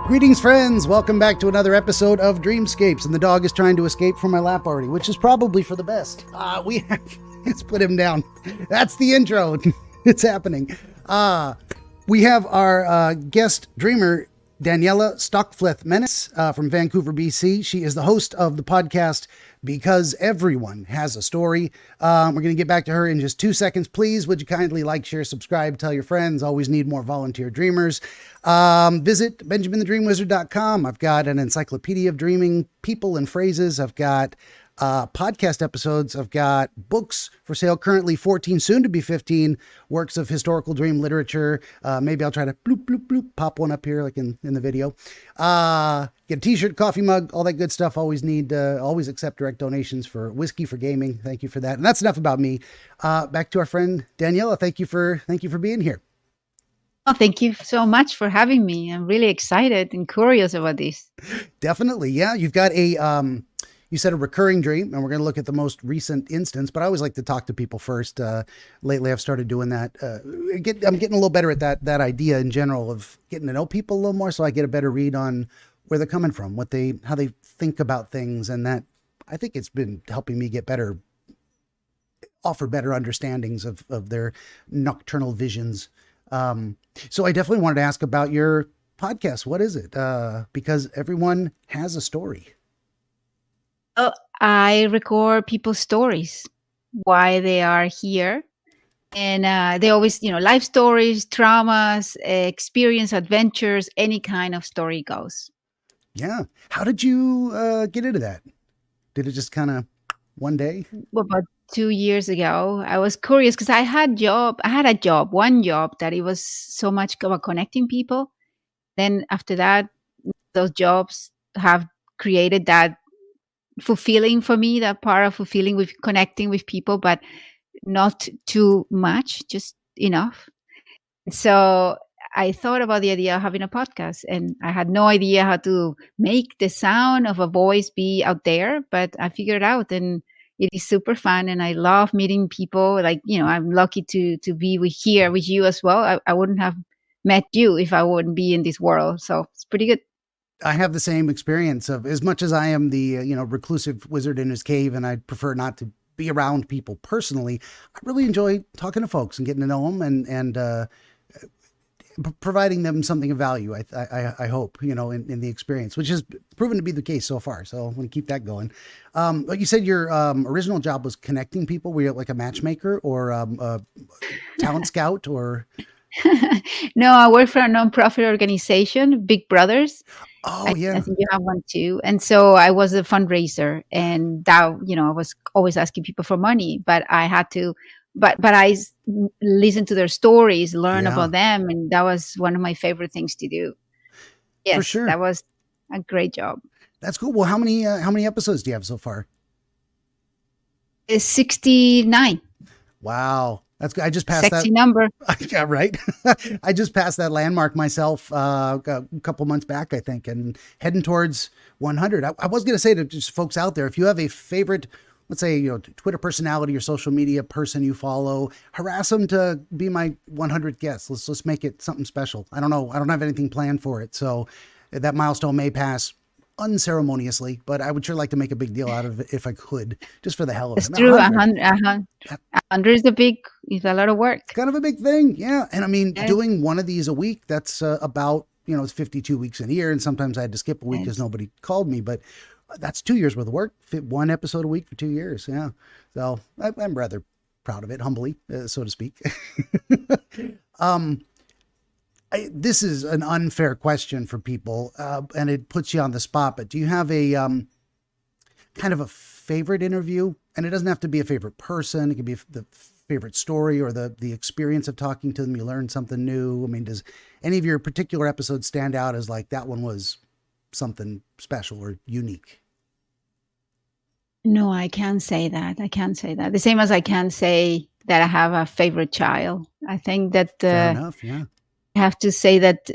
Greetings, friends. Welcome back to another episode of Dreamscapes. And the dog is trying to escape from my lap already, which is probably for the best. Let's put him down. That's the intro. It's happening. We have our guest dreamer, Daniela Stockfleth-Menis from Vancouver, BC. She is the host of the podcast Because Everyone Has a Story. We're going to get back to her in just 2 seconds. Please, would you kindly like, share, subscribe, tell your friends. Always need more volunteer dreamers. Visit BenjaminTheDreamWizard.com. I've got an encyclopedia of dreaming people and phrases. I've got podcast episodes. I've got books for sale, currently 14, soon to be 15 works of historical dream literature. Maybe I'll try to bloop, bloop, bloop, pop one up here like in the video. Get a t-shirt, coffee mug, all that good stuff. Always accept direct donations for whiskey for gaming. Thank you for that. And that's enough about me. Back to our friend Daniela. Thank you for being here. Oh, thank you so much for having me. I'm really excited and curious about this. Definitely. Yeah. You've got you said a recurring dream, and we're going to look at the most recent instance, but I always like to talk to people first. Lately, I've started doing that. I'm getting a little better at that idea in general of getting to know people a little more, so I get a better read on where they're coming from, how they think about things, and that I think it's been helping me offer better understandings of their nocturnal visions. So I definitely wanted to ask about your podcast. What is it? Because Everyone Has a Story. Oh, I record people's stories, why they are here. And they always, life stories, traumas, experience, adventures, any kind of story goes. Yeah. How did you get into that? Did it just kind of one day? Well, about 2 years ago, I was curious because I had one job that it was so much about connecting people. Then after that, those jobs have created that fulfilling for me, that part of fulfilling with connecting with people, but not too much, just enough. So I thought about the idea of having a podcast, and I had no idea how to make the sound of a voice be out there, but I figured it out, and it is super fun. And I love meeting people. Like, I'm lucky to be here with you as well. I wouldn't have met you if I wouldn't be in this world. So it's pretty good. I have the same experience of, as much as I am the, reclusive wizard in his cave, and I prefer not to be around people personally. I really enjoy talking to folks and getting to know them and providing them something of value. I hope, in the experience, which has proven to be the case so far. So I'm going to keep that going. But you said your original job was connecting people. Were you like a matchmaker or a talent scout or? No, I work for a nonprofit organization, Big Brothers. Oh, yeah. I think you have one too. And so I was a fundraiser, and that, I was always asking people for money, but I had to, but I listened to their stories, learn about them. And that was one of my favorite things to do. Yes, for sure. That was a great job. That's cool. Well, how many episodes do you have so far? It's 69. Wow. That's good. I just passed Sexy number. Yeah, right. I just passed that landmark myself a couple months back, I think, and heading towards 100. I was going to say to just folks out there, if you have a favorite, let's say, Twitter personality or social media person you follow, harass them to be my 100th guest. Let's make it something special. I don't know. I don't have anything planned for it. So that milestone may pass unceremoniously, but I would sure like to make a big deal out of it if I could, just for the hell of it. It's true. 100 is a lot of work. It's kind of a big thing. Yeah. And I mean, doing one of these a week, that's about, it's 52 weeks in a year. And sometimes I had to skip a week because nobody called me, but that's 2 years worth of work. Fit one episode a week for 2 years. Yeah. So I'm rather proud of it, humbly, so to speak. This is an unfair question for people, and it puts you on the spot, but do you have a kind of a favorite interview? And it doesn't have to be a favorite person. It could be the favorite story or the experience of talking to them. You learn something new. I mean, does any of your particular episodes stand out as like that one was something special or unique? No, I can't say that. The same as I can't say that I have a favorite child. I think that fair enough, yeah. I have to say that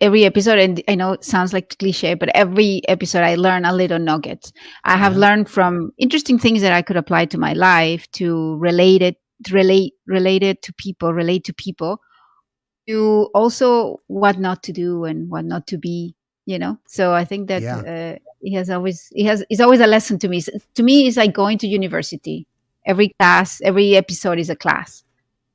every episode, and I know it sounds like cliche, but every episode I learn a little nugget. I have learned from interesting things that I could apply to my life, to relate to people, to also what not to do and what not to be, so I think that Yeah. it's always a lesson to me. To me, it's like going to university. Every episode is a class.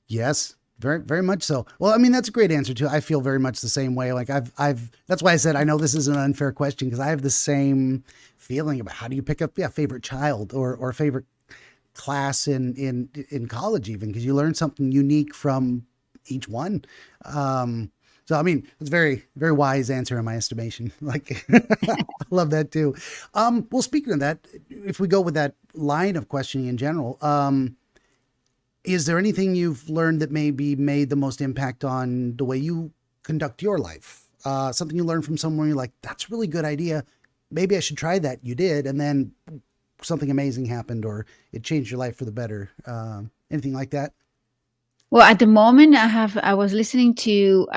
Yes, very, very much so. Well, I mean, that's a great answer too. I feel very much the same way. Like that's why I said I know this is an unfair question because I have the same feeling about how do you pick up, yeah, favorite child or favorite class in college even because you learn something unique from each one. So I mean, it's very very wise answer in my estimation. Like, I love that too. Well, speaking of that, if we go with that line of questioning in general, is there anything you've learned that maybe made the most impact on the way you conduct your life? Something you learned from somewhere you're like, that's a really good idea. Maybe I should try that. You did, and then something amazing happened, or it changed your life for the better. Anything like that? Well, at the moment, I was listening to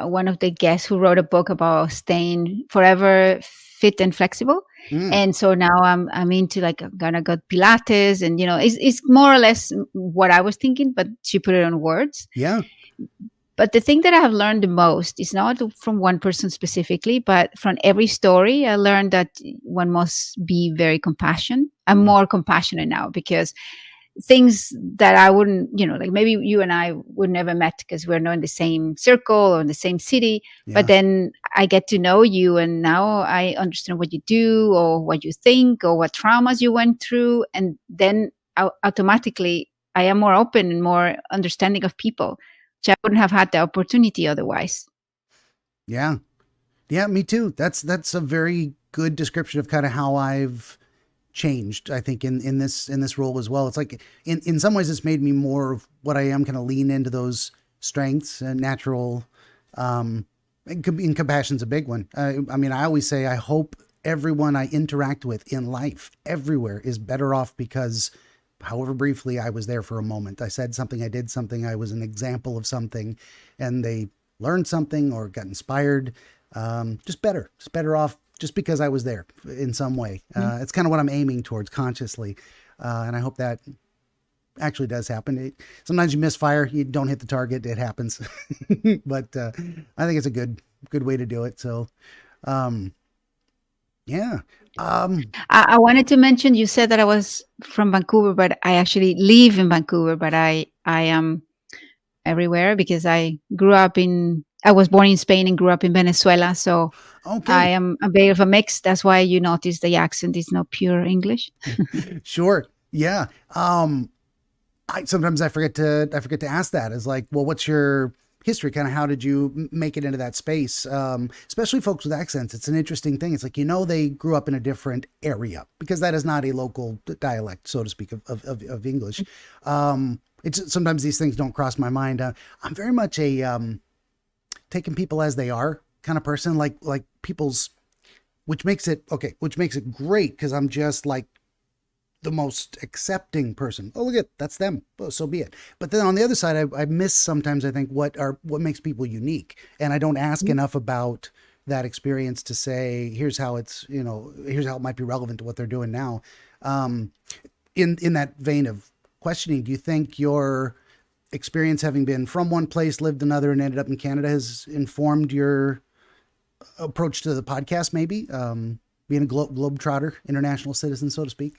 one of the guests who wrote a book about staying forever fit and flexible, Mm, and so now I'm into like I'm gonna go Pilates, and it's more or less what I was thinking, but she put it on words. yeah, But the thing that I have learned the most is not from one person specifically, but from every story. I learned that one must be very compassionate. I'm mm, more compassionate now because things that I wouldn't, like maybe you and I would never met because we're not in the same circle or in the same city. But yeah, then I get to know you, and now I understand what you do or what you think or what traumas you went through. And then automatically I am more open and more understanding of people, which I wouldn't have had the opportunity otherwise. yeah, yeah. Me too. That's a very good description of kind of how I've changed. I think in this role as well. It's like in some ways it's made me more of what I am. Kind of lean into those strengths and natural. And compassion's a big one. I mean, I always say I hope everyone I interact with in life, everywhere, is better off because, however briefly, I was there for a moment. I said something, I did something, I was an example of something, and they learned something or got inspired. Just better off just because I was there in some way. It's kind of what I'm aiming towards consciously, and I hope that actually does happen. Sometimes you misfire, you don't hit the target, it happens. But I think it's a good way to do it. So um, yeah, I wanted to mention you said that I was from Vancouver, but I actually live in Vancouver, but I am everywhere because I was born in Spain and grew up in Venezuela. So I okay, am a bit of a mix. That's why you notice the accent is not pure English. sure, yeah. I sometimes I forget to ask that. Is like, well, what's your history? Kind of how did you make it into that space? Especially folks with accents. It's an interesting thing. It's like they grew up in a different area because that is not a local dialect, so to speak, of English. It's sometimes these things don't cross my mind. I'm very much a taking people as they are kind of person. Like people's, which makes it great because I'm just like the most accepting person. Oh, look at that's them. Oh, so be it. But then on the other side, I miss sometimes. I think what makes people unique, and I don't ask enough about that experience to say here's how it might be relevant to what they're doing now. Um, in that vein of questioning, do you think your experience having been from one place, lived another, and ended up in Canada has informed your approach to the podcast? Maybe being a globetrotter, international citizen, so to speak.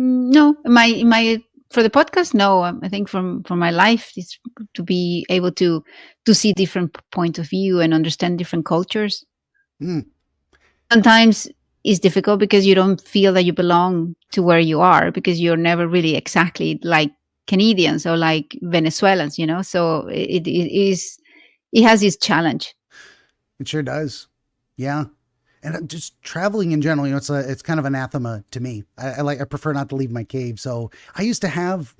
No, my for the podcast, no. I think from my life is to be able to see different point of view and understand different cultures. Mm, Sometimes it's difficult because you don't feel that you belong to where you are because you're never really exactly like Canadians or like Venezuelans. So it has this challenge. it sure does. Yeah. And just traveling in general, it's kind of anathema to me. I prefer not to leave my cave. So I used to have,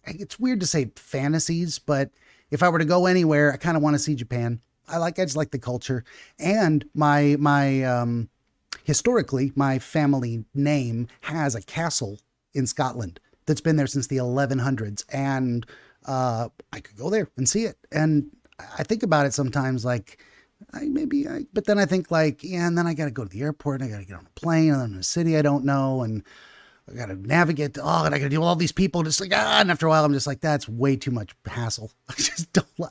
it's weird to say fantasies, but if I were to go anywhere, I kind of want to see Japan. I just like the culture and historically, my family name has a castle in Scotland that's been there since the 1100s. And I could go there and see it. And I think about it sometimes like, but then I think like, yeah, and then I got to go to the airport and I got to get on a plane and I'm in a city I don't know. And I got to navigate. And I got to deal with all these people. Just like, and after a while, I'm just like, that's way too much hassle.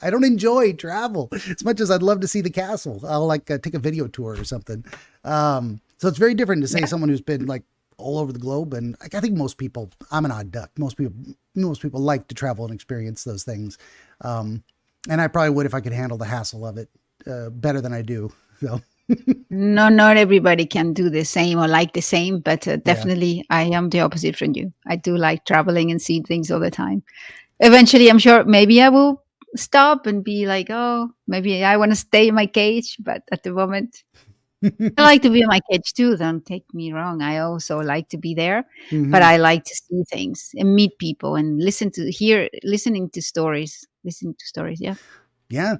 I don't enjoy travel as much as I'd love to see the castle. I'll like take a video tour or something. So it's very different to say someone who's been like all over the globe. And like, I think most people, I'm an odd duck. Most people like to travel and experience those things. And I probably would if I could handle the hassle of it better than I do. So. No, not everybody can do the same or like the same, but definitely I am the opposite from you. I do like traveling and seeing things all the time. Eventually, I'm sure maybe I will stop and be like, oh, maybe I want to stay in my cage. But at the moment, I like to be in my cage too. Don't take me wrong. I also like to be there, but I like to see things and meet people and listening to stories. Yeah. Yeah.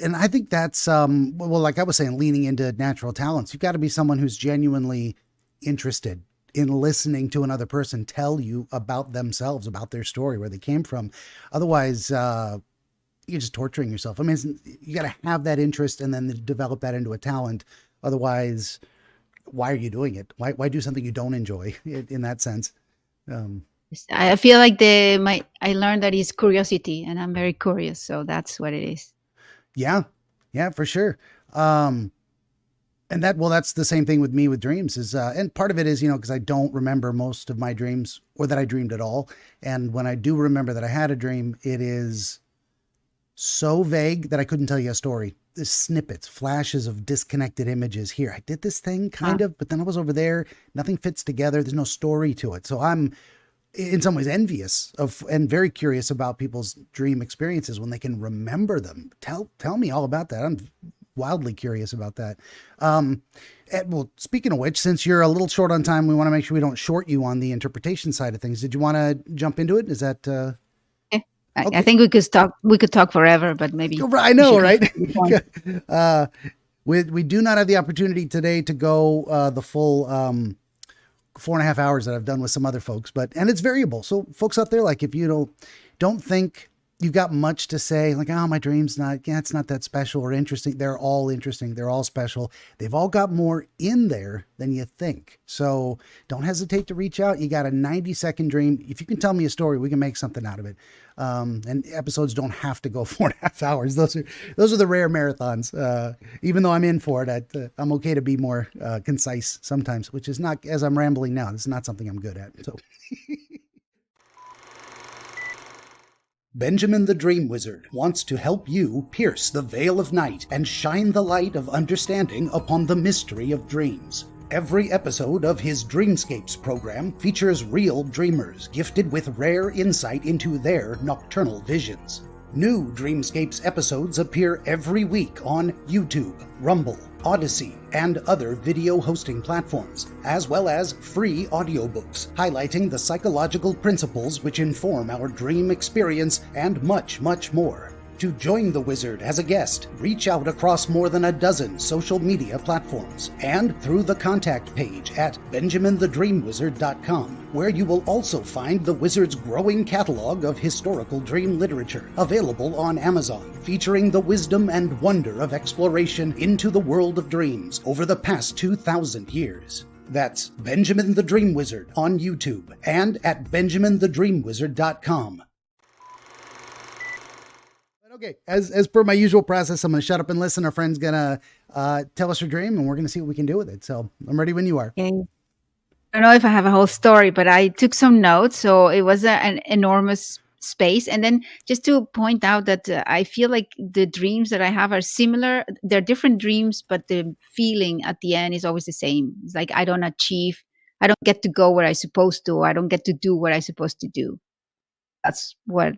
And I think that's, well, like I was saying, leaning into natural talents. You've got to be someone who's genuinely interested in listening to another person tell you about themselves, about their story, where they came from. Otherwise, you're just torturing yourself. I mean, you got to have that interest and then develop that into a talent. Otherwise, why are you doing it? Why do something you don't enjoy in that sense? I feel like I learned that is curiosity, and I'm very curious, so that's what it is. Yeah, for sure. And that's the same thing with me with dreams is, and part of it is, because I don't remember most of my dreams or that I dreamed at all. And when I do remember that I had a dream, it is so vague that I couldn't tell you a story. There's snippets, flashes of disconnected images. Here, I did this thing kind of, but then I was over there. Nothing fits together. There's no story to it. So I'm in some ways envious of and very curious about people's dream experiences when they can remember them. Tell me all about that. I'm wildly curious about that. Well, speaking of which, since you're a little short on time, we want to make sure we don't short you on the interpretation side of things. Did you want to jump into it? Is that okay. I think we could talk forever, but maybe I know, right? We do not have the opportunity today to go the full 4.5 hours that I've done with some other folks, and it's variable. So folks out there, like if you don't think you've got much to say, like, oh, my dream's it's not that special or interesting. They're all interesting. They're all special. They've all got more in there than you think. So don't hesitate to reach out. You got a 90-second dream. If you can tell me a story, we can make something out of it. And episodes don't have to go 4.5 hours. Those are the rare marathons. Even though I'm in for it, I'm okay to be more concise sometimes, which is not, as I'm rambling now, this is not something I'm good at. So. Benjamin the Dream Wizard wants to help you pierce the veil of night and shine the light of understanding upon the mystery of dreams. Every episode of his Dreamscapes program features real dreamers gifted with rare insight into their nocturnal visions. New Dreamscapes episodes appear every week on YouTube, Rumble, Odyssey, and other video hosting platforms, as well as free audiobooks highlighting the psychological principles which inform our dream experience and much, much more. To join the wizard as a guest, reach out across more than a dozen social media platforms and through the contact page at benjaminthedreamwizard.com, where you will also find the wizard's growing catalog of historical dream literature available on Amazon, featuring the wisdom and wonder of exploration into the world of dreams over the past 2,000 years. That's Benjamin the Dream Wizard on YouTube and at benjaminthedreamwizard.com. Okay, as per my usual process, I'm going to shut up and listen. Our friend's going to tell us her dream, and we're going to see what we can do with it. So I'm ready when you are. Okay. I don't know if I have a whole story, but I took some notes. So it was an enormous space. And then just to point out that I feel like the dreams that I have are similar. They're different dreams, but the feeling at the end is always the same. It's like I don't get to go where I'm supposed to. I don't get to do what I'm supposed to do. That's what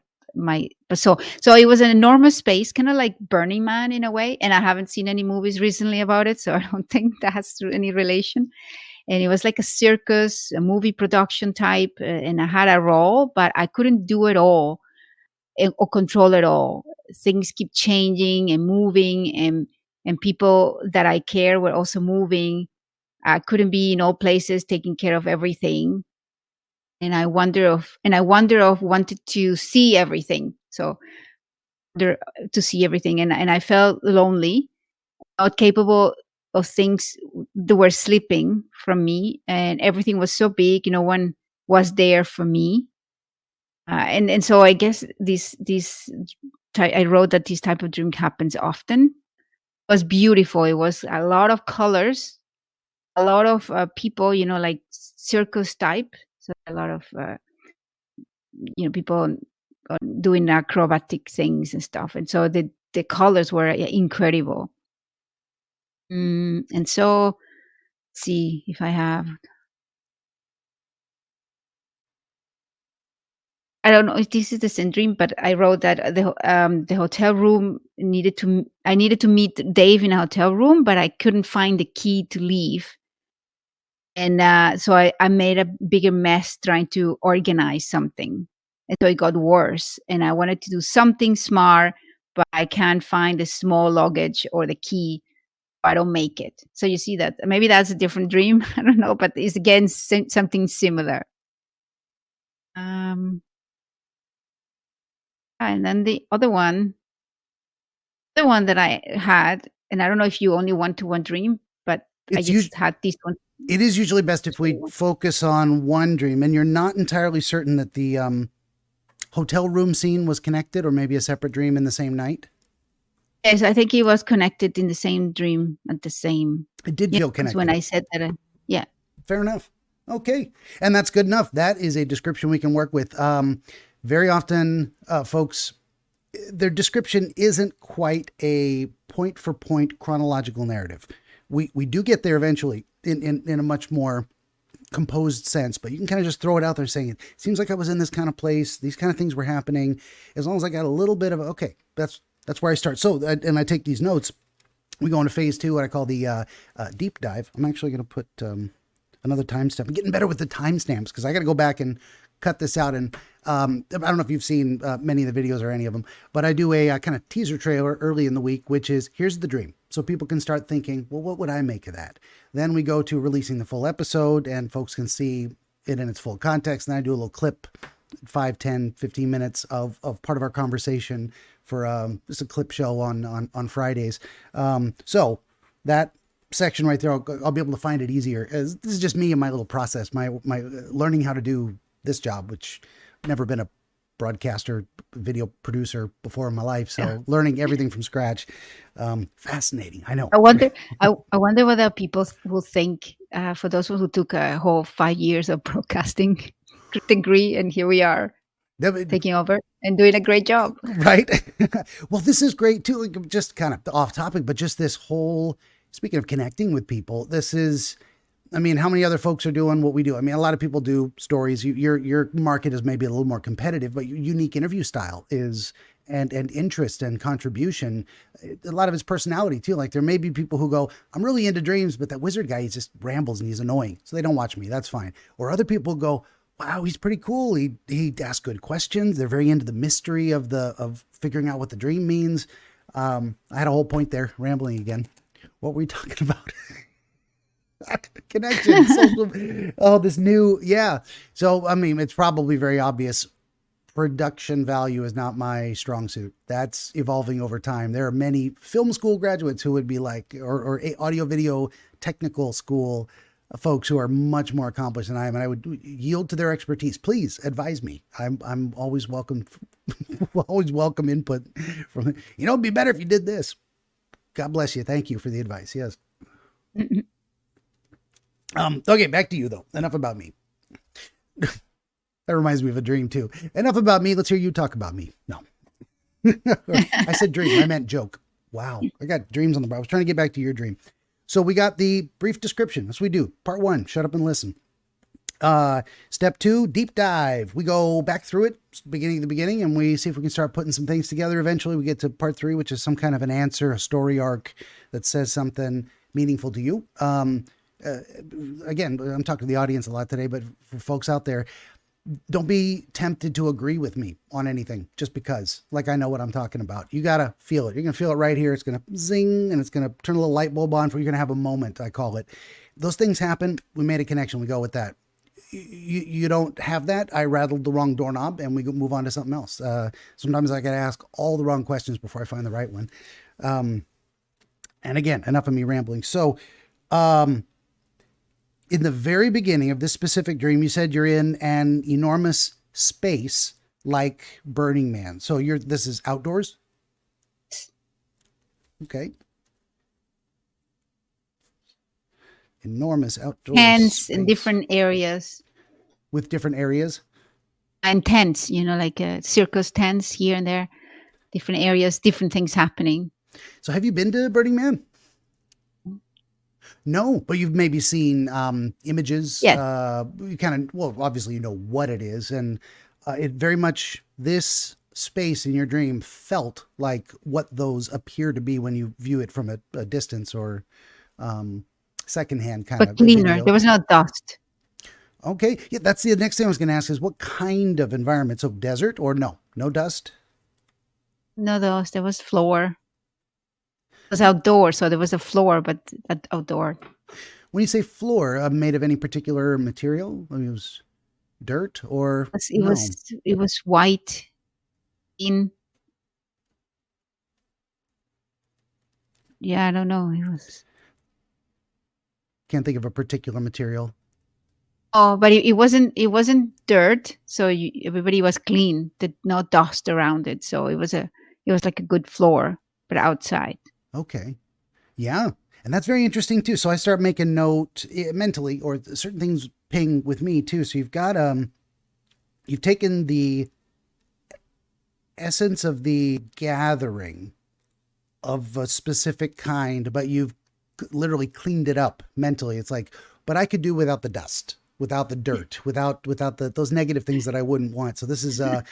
so it was an enormous space, kind of like Burning Man in a way. And I haven't seen any movies recently about it, so I don't think that has any relation. And it was like a circus, a movie production type, and I had a role, but I couldn't do it all or control it all. Things keep changing and moving, and people that I care were also moving. I couldn't be in all places taking care of everything. And I wanted to see everything. So to see everything. And I felt lonely, not capable of things that were slipping from me. And everything was so big. When was there for me. And so I guess I wrote that this type of dream happens often. It was beautiful. It was a lot of colors, a lot of people, like circus type. So a lot of people doing acrobatic things and stuff. And so the colors were incredible. And so, let's see if I have. I don't know if this is the same dream, but I wrote that the hotel room I needed to meet Dave in a hotel room, but I couldn't find the key to leave. And so I made a bigger mess trying to organize something. And so it got worse. And I wanted to do something smart, but I can't find the small luggage or the key. I don't make it. So you see that maybe that's a different dream. I don't know, but it's again something similar. And then the other one that I had, and I don't know if you only want to one dream, but I just had this one. It is usually best if we focus on one dream, and you're not entirely certain that the hotel room scene was connected, or maybe a separate dream in the same night. Yes, I think it was connected in the same dream at the same. It did feel connected when I said that. Yeah. Fair enough. Okay. And that's good enough. That is a description we can work with. Very often, folks, their description isn't quite a point for point chronological narrative. We do get there eventually in a much more composed sense, but you can kind of just throw it out there saying, it seems like I was in this kind of place. These kind of things were happening. As long as I got a little bit of, okay, that's where I start. So, and I take these notes. We go into phase 2, what I call the deep dive. I'm actually going to put another timestamp. I'm getting better with the timestamps because I got to go back and cut this out. And I don't know if you've seen many of the videos or any of them, but I do a kind of teaser trailer early in the week, which is here's the dream. So people can start thinking, well, what would I make of that? Then we go to releasing the full episode and folks can see it in its full context. And I do a little clip, 5, 10, 15 minutes of part of our conversation for just a clip show on Fridays. So that section right there, I'll be able to find it easier. As this is just me and my little process, my learning how to do this job, which I've never been a broadcaster, video producer before in my life. So learning everything from scratch. Fascinating. I know. I wonder whether people will think, for those who took a whole 5 years of broadcasting degree, and here we are taking over and doing a great job. Right. Well, this is great too. Just kind of off topic, but just this whole, speaking of connecting with people, this is, I mean, how many other folks are doing what we do? I mean, a lot of people do stories. Your market is maybe a little more competitive, but your unique interview style is, and interest and contribution, a lot of his personality too. Like there may be people who go, I'm really into dreams, but that wizard guy, he just rambles and he's annoying. So they don't watch me. That's fine. Or other people go, wow, he's pretty cool. He asks good questions. They're very into the mystery of figuring out what the dream means. I had a whole point there, rambling again. What were we talking about? Connection, social, this new, yeah. So, I mean, it's probably very obvious. Production value is not my strong suit. That's evolving over time. There are many film school graduates who would be like, or audio video technical school folks who are much more accomplished than I am, and I would yield to their expertise. Please advise me. I'm always welcome, always welcome input from, it'd be better if you did this. God bless you. Thank you for the advice. Yes. Okay, back to you though. Enough about me. That reminds me of a dream too. Enough about me. Let's hear you talk about me. No. I said dream. I meant joke. Wow. I got dreams on the bar. I was trying to get back to your dream. So we got the brief description. That's what we do. Part 1, shut up and listen. Step 2, deep dive. We go back through it, beginning to the beginning, and we see if we can start putting some things together. Eventually we get to part 3, which is some kind of an answer, a story arc that says something meaningful to you. Again, I'm talking to the audience a lot today, but for folks out there, don't be tempted to agree with me on anything just because, like, I know what I'm talking about. You got to feel it. You're going to feel it right here. It's going to zing and it's going to turn a little light bulb on for you're going to have a moment. I call it. Those things happen. We made a connection. We go with that. You don't have that. I rattled the wrong doorknob and we move on to something else. Sometimes I got to ask all the wrong questions before I find the right one. And again, enough of me rambling. So, In the very beginning of this specific dream, you said you're in an enormous space like Burning Man. So this is outdoors? Okay. Enormous outdoor Tents in space different areas. with different areas. And tents, like circus tents here and there, different areas, different things happening. So have you been to Burning Man? No, but you've maybe seen images. Yes. You kind of, well, obviously you know what it is, and it very much, this space in your dream felt like what those appear to be when you view it from a distance or secondhand kind But of cleaner. video. There was no dust. Okay, yeah, that's the next thing I was going to ask is what kind of environment? So desert or no dust? No dust. There was floor. It was outdoor, so there was a floor, but outdoor. When you say floor, made of any particular material? I mean, it was dirt or It no? was white. Yeah, I don't know. It was. Can't think of a particular material. Oh, but it wasn't dirt. So everybody was clean. Did no dust around it. So it was like a good floor, but outside. Okay. Yeah. And that's very interesting too. So I start making note mentally, or certain things ping with me too. So you've taken the essence of the gathering of a specific kind, but you've literally cleaned it up mentally. It's like, but I could do without the dust, without the dirt, without those negative things that I wouldn't want. So this is that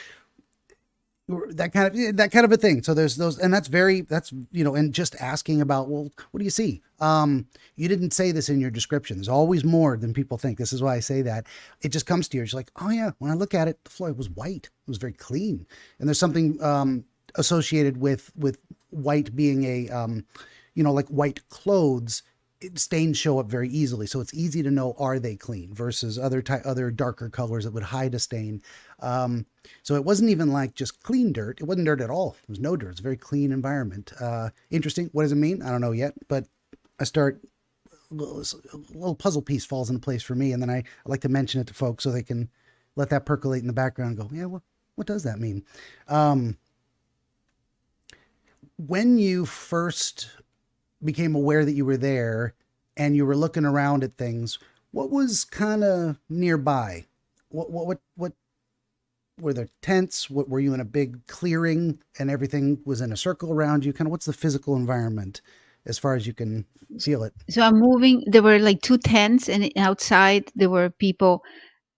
kind of a thing. So there's those, and that's and just asking about, well, what do you see? You didn't say this in your description. There's always more than people think. This is why I say that. It just comes to you. It's like, oh yeah, when I look at it, the floor was white. It was very clean. And there's something associated with white being a like white clothes, stains show up very easily. So it's easy to know, are they clean versus other darker colors that would hide a stain. So it wasn't even like just clean dirt. It wasn't dirt at all. It was no dirt. It's a very clean environment. Interesting. What does it mean? I don't know yet, but I start, a little puzzle piece falls into place for me. And then I like to mention it to folks so they can let that percolate in the background and go, yeah, what does that mean? When you first became aware that you were there and you were looking around at things, what was kind of nearby? What were there tents? What were you in a big clearing and everything was in a circle around you? Kind of what's the physical environment as far as you can feel it? So I'm moving. There were like 2 tents, and outside there were people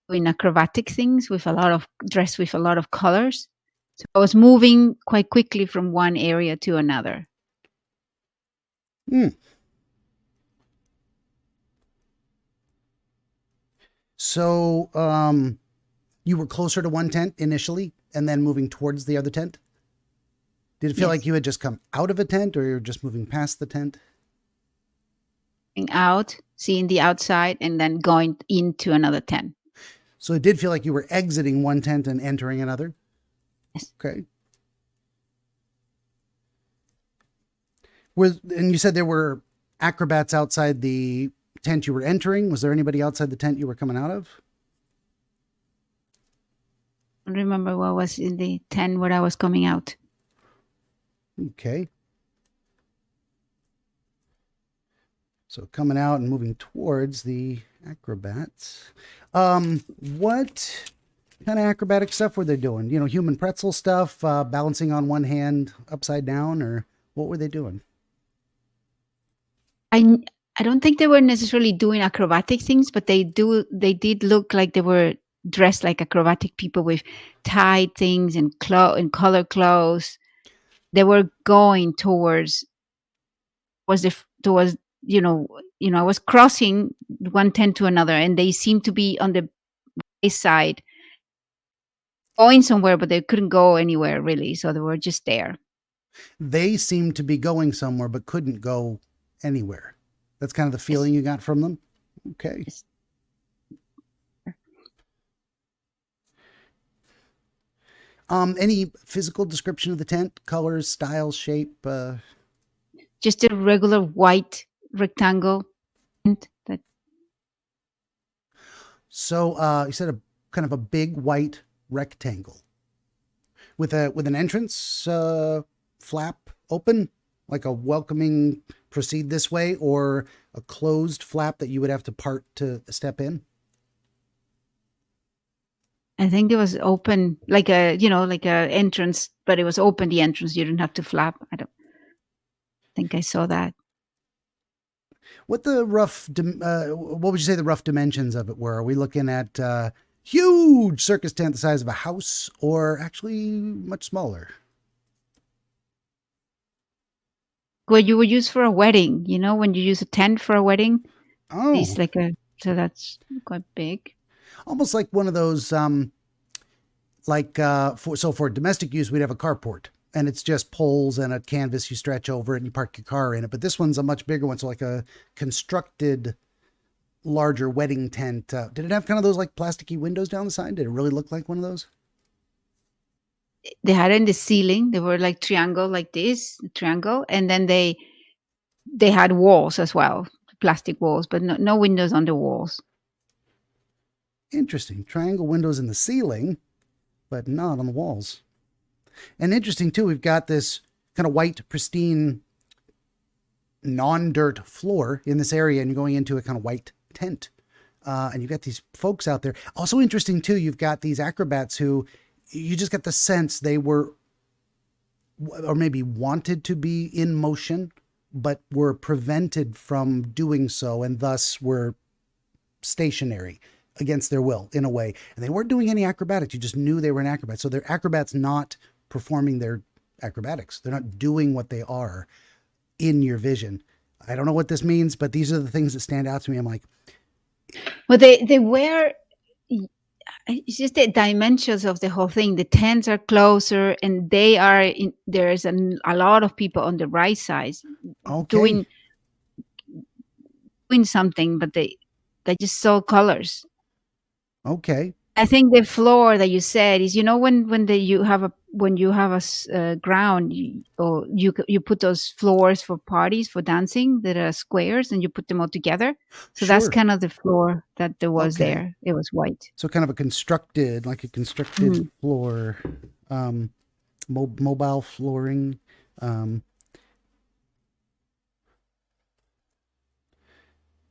doing acrobatic things dressed with a lot of colors. So I was moving quite quickly from one area to another. So, you were closer to one tent initially and then moving towards the other tent? Did it feel like you had just come out of a tent or you were just moving past the tent? Out, seeing the outside, and then going into another tent. So it did feel like you were exiting one tent and entering another? Yes. Okay. And you said there were acrobats outside the tent you were entering. Was there anybody outside the tent you were coming out of? I don't remember what was in the tent where I was coming out. Okay. So coming out and moving towards the acrobats. What kind of acrobatic stuff were they doing? Human pretzel stuff, balancing on one hand upside down, or what were they doing? I don't think they were necessarily doing acrobatic things, but they did look like they were dressed like acrobatic people with tied things and color clothes. They were going towards I was crossing one tent to another, and they seemed to be on the right side, going somewhere, but they couldn't go anywhere really. So they were just there. They seemed to be going somewhere, but couldn't go anywhere. That's kind of the feeling you got from them? Okay. Yes. Any physical description of the tent? Colors, style, shape? Just a regular white rectangle tent. So you said a kind of a big white rectangle with an entrance flap open, like a welcoming proceed this way, or a closed flap that you would have to part to step in. I think it was open, like like a entrance, but it was open. The entrance, you didn't have to flap. I don't think I saw that. What would you say the rough dimensions of it were? Are we looking at huge circus tent the size of a house, or actually much smaller? What you would use for a wedding, when you use a tent for a wedding, Oh, it's so that's quite big. almost like one of those for domestic use we'd have a carport, and it's just poles and a canvas you stretch over it and you park your car in it. But this one's a much bigger one, so like a constructed larger wedding tent. Did it have kind of those like plasticky windows down the side? Did it really look like one of those? They had in the ceiling. They were like triangle, like this triangle, and then they had walls as well, plastic walls, but no windows on the walls. Interesting. Triangle windows in the ceiling, but not on the walls. And interesting too, we've got this kind of white, pristine, non-dirt floor in this area, and you're going into a kind of white tent. And you've got these folks out there. Also interesting too, you've got these acrobats who you just get the sense they were, or maybe wanted to be in motion, but were prevented from doing so, and thus were stationary against their will in a way. And they weren't doing any acrobatics. You just knew they were an acrobat. So they're acrobats not performing their acrobatics. They're not doing what they are in your vision. I don't know what this means, but these are the things that stand out to me. I'm like, well, they were. It's just the dimensions of the whole thing. The tents are closer, and they are in. There's a lot of people on the right side okay, doing something, but they just saw colors. okay, I think the floor that you said is, when you have a ground, or you put those floors for parties for dancing that are squares, and you put them all together. So that's sure, kind of the floor that there was okay. there. It was white. So kind of like a constructed Mhm. floor, mobile flooring, um,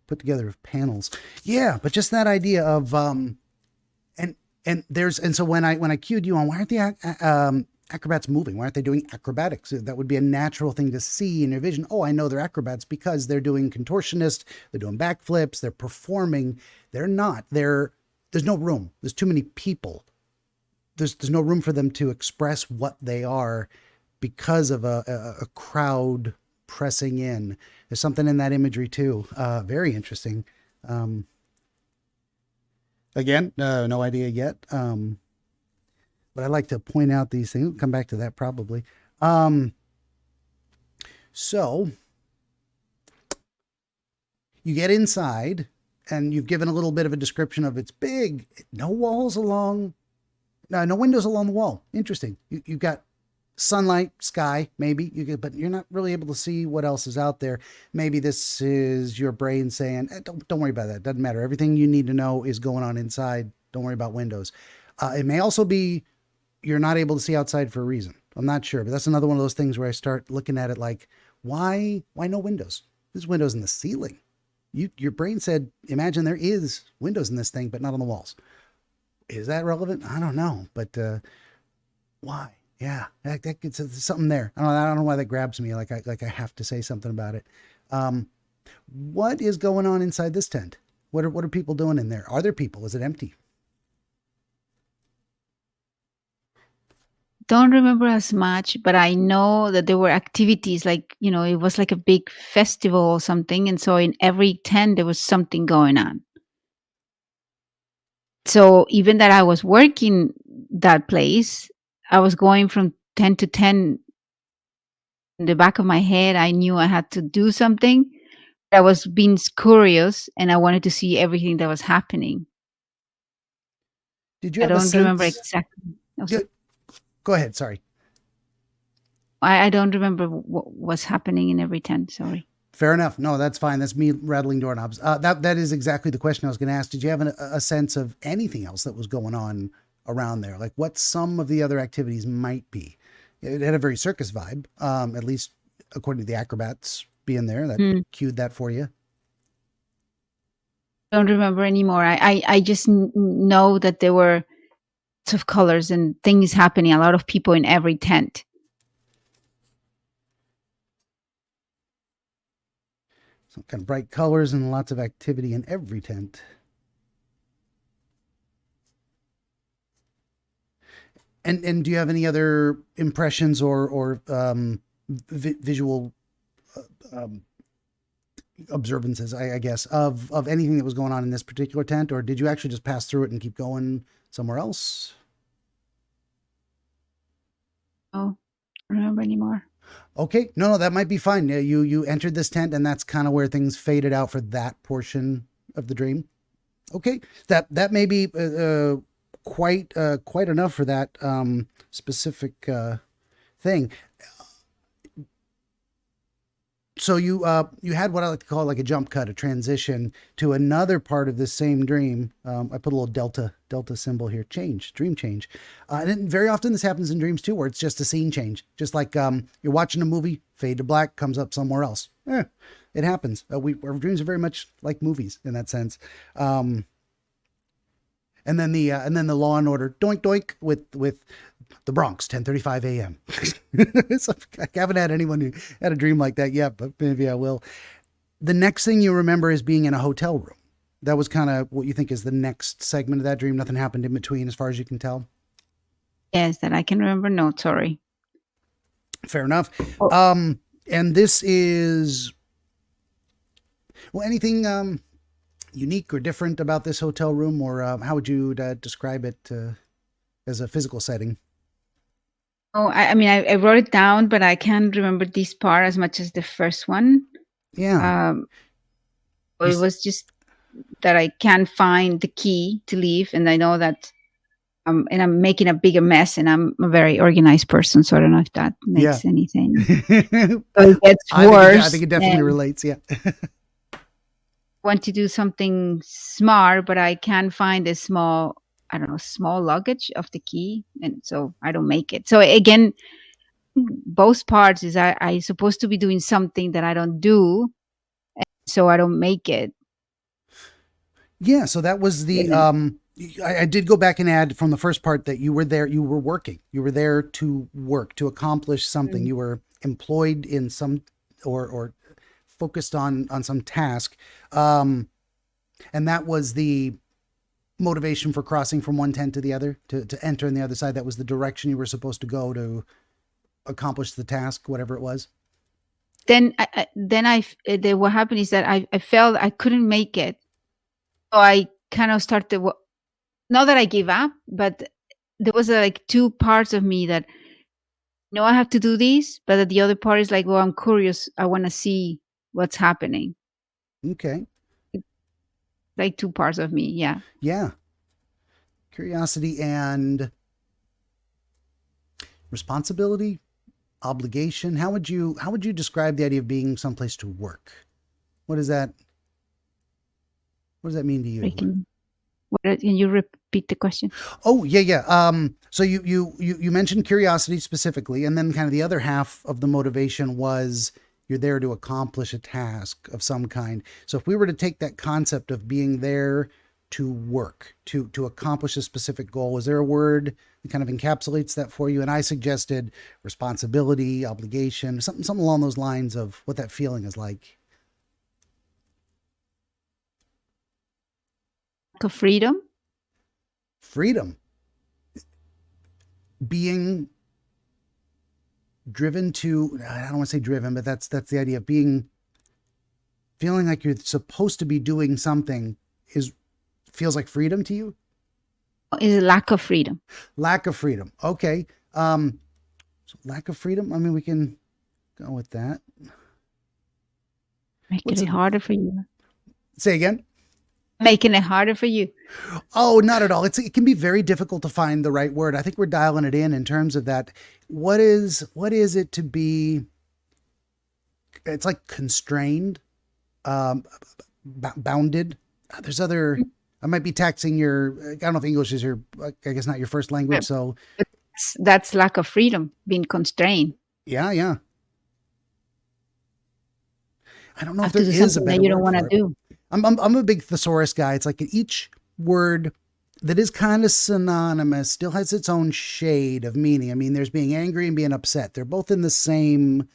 put together of panels. Yeah, but just that idea of and so when I cued you on, why aren't the acrobats moving? Why aren't they doing acrobatics? That would be a natural thing to see in your vision. Oh, I know they're acrobats because they're doing contortionist, they're doing backflips, they're performing. They're not. There's no room. There's too many people. There's no room for them to express what they are because of a crowd pressing in. There's something in that imagery too. Very interesting. Um, Again, no idea yet. But I like to point out these things. We'll come back to that probably. So you get inside, and you've given a little bit of a description of it's big. No walls along, no windows along the wall. Interesting. You've got sunlight, sky, maybe but you're not really able to see what else is out there. Maybe this is your brain saying, don't worry about that. Doesn't matter. Everything you need to know is going on inside. Don't worry about windows. It may also be you're not able to see outside for a reason. I'm not sure, but that's another one of those things where I start looking at it like, why no windows? There's windows in the ceiling. Your brain said, imagine there is windows in this thing, but not on the walls. Is that relevant? I don't know, but why? Yeah, that gets something there. I don't know why that grabs me. Like I have to say something about it. What is going on inside this tent? What are people doing in there? Are there people? Is it empty? Don't remember as much, but I know that there were activities like, it was like a big festival or something. And so in every tent, there was something going on. So even that I was working that place, I was going from 10 to 10. In the back of my head, I knew I had to do something. I was being curious, and I wanted to see everything that was happening. Did you I have a don't remember sense? exactly. Go ahead. Sorry. I don't remember what was happening in every tent. Sorry. Fair enough. No, that's fine. That's me rattling doorknobs. That is exactly the question I was going to ask. Did you have a sense of anything else that was going on around there? Like what some of the other activities might be? It had a very circus vibe, at least according to the acrobats being there. That cued that for you. Don't remember anymore. I just know that there were lots of colors and things happening. A lot of people in every tent. Some kind of bright colors and lots of activity in every tent. And do you have any other impressions or visual observances, I guess, of anything that was going on in this particular tent, or did you actually just pass through it and keep going somewhere else? Oh, I don't remember anymore. Okay, no, that might be fine. You entered this tent, and that's kind of where things faded out for that portion of the dream. Okay, that may be quite enough for that specific thing. So you had what I like to call like a jump cut, a transition to another part of the same dream. I put a little delta symbol here. Dream change. And then very often this happens in dreams too, where it's just a scene change. Just like you're watching a movie, fade to black, comes up somewhere else. It happens. Our dreams are very much like movies in that sense. And then the Law and Order doink doink with the Bronx 10:35 a.m. So I haven't had anyone who had a dream like that yet, but maybe I will. The next thing you remember is being in a hotel room. That was kind of what you think is the next segment of that dream. Nothing happened in between, as far as you can tell. Yes, that I can remember. No, sorry. Fair enough. Oh. And this is anything unique or different about this hotel room, or how would you describe it as a physical setting? Oh, I mean, I wrote it down, but I can't remember this part as much as the first one. Yeah. It was just that I can't find the key to leave, and I know that and I'm making a bigger mess, and I'm a very organized person, so I don't know if that makes anything. So it gets worse. I think it definitely relates, yeah. Want to do something smart, but I can't find a small luggage of the key, and so I don't make it. So again, both parts is I supposed to be doing something that I don't do, so I don't make it. Yeah, so that was the I did go back and add from the first part that you were there, you were working, you were there to work, to accomplish something. You were employed in some or focused on some task, and that was the motivation for crossing from one tent to the other, to enter on the other side. That was the direction you were supposed to go to accomplish the task, whatever it was. Then what happened is that I felt I couldn't make it, so I kind of started. Not that I gave up, but there was like two parts of me that I have to do this, but the other part is like, well, I'm curious. I want to see what's happening. Okay. Like two parts of me. Yeah. Yeah. Curiosity and responsibility, obligation. How would you describe the idea of being someplace to work? What does that mean to you? Can you repeat the question? Oh, yeah. So you mentioned curiosity specifically, and then kind of the other half of the motivation was you're there to accomplish a task of some kind. So if we were to take that concept of being there to work, to accomplish a specific goal, is there a word that kind of encapsulates that for you? And I suggested responsibility, obligation, something along those lines of what that feeling is like. Freedom. Being driven to, I don't want to say driven, but that's the idea of feeling like you're supposed to be doing something feels like freedom to you? Is lack of freedom. Lack of freedom. Okay. So lack of freedom. I mean, we can go with that. Making it harder for you. Say again. Making it harder for you. Oh, not at all. It can be very difficult to find the right word. I think we're dialing it in terms of that. What is it to be it's like constrained, um, bounded. There's other. I might be taxing your. I don't know if English is your. I guess not your first language. But So that's lack of freedom, being constrained. yeah, yeah. I don't know if Have there to do is a something that better you don't word want to for it. do. I'm a big thesaurus guy. It's like each word that is kind of synonymous still has its own shade of meaning. I mean, there's being angry and being upset. They're both in the same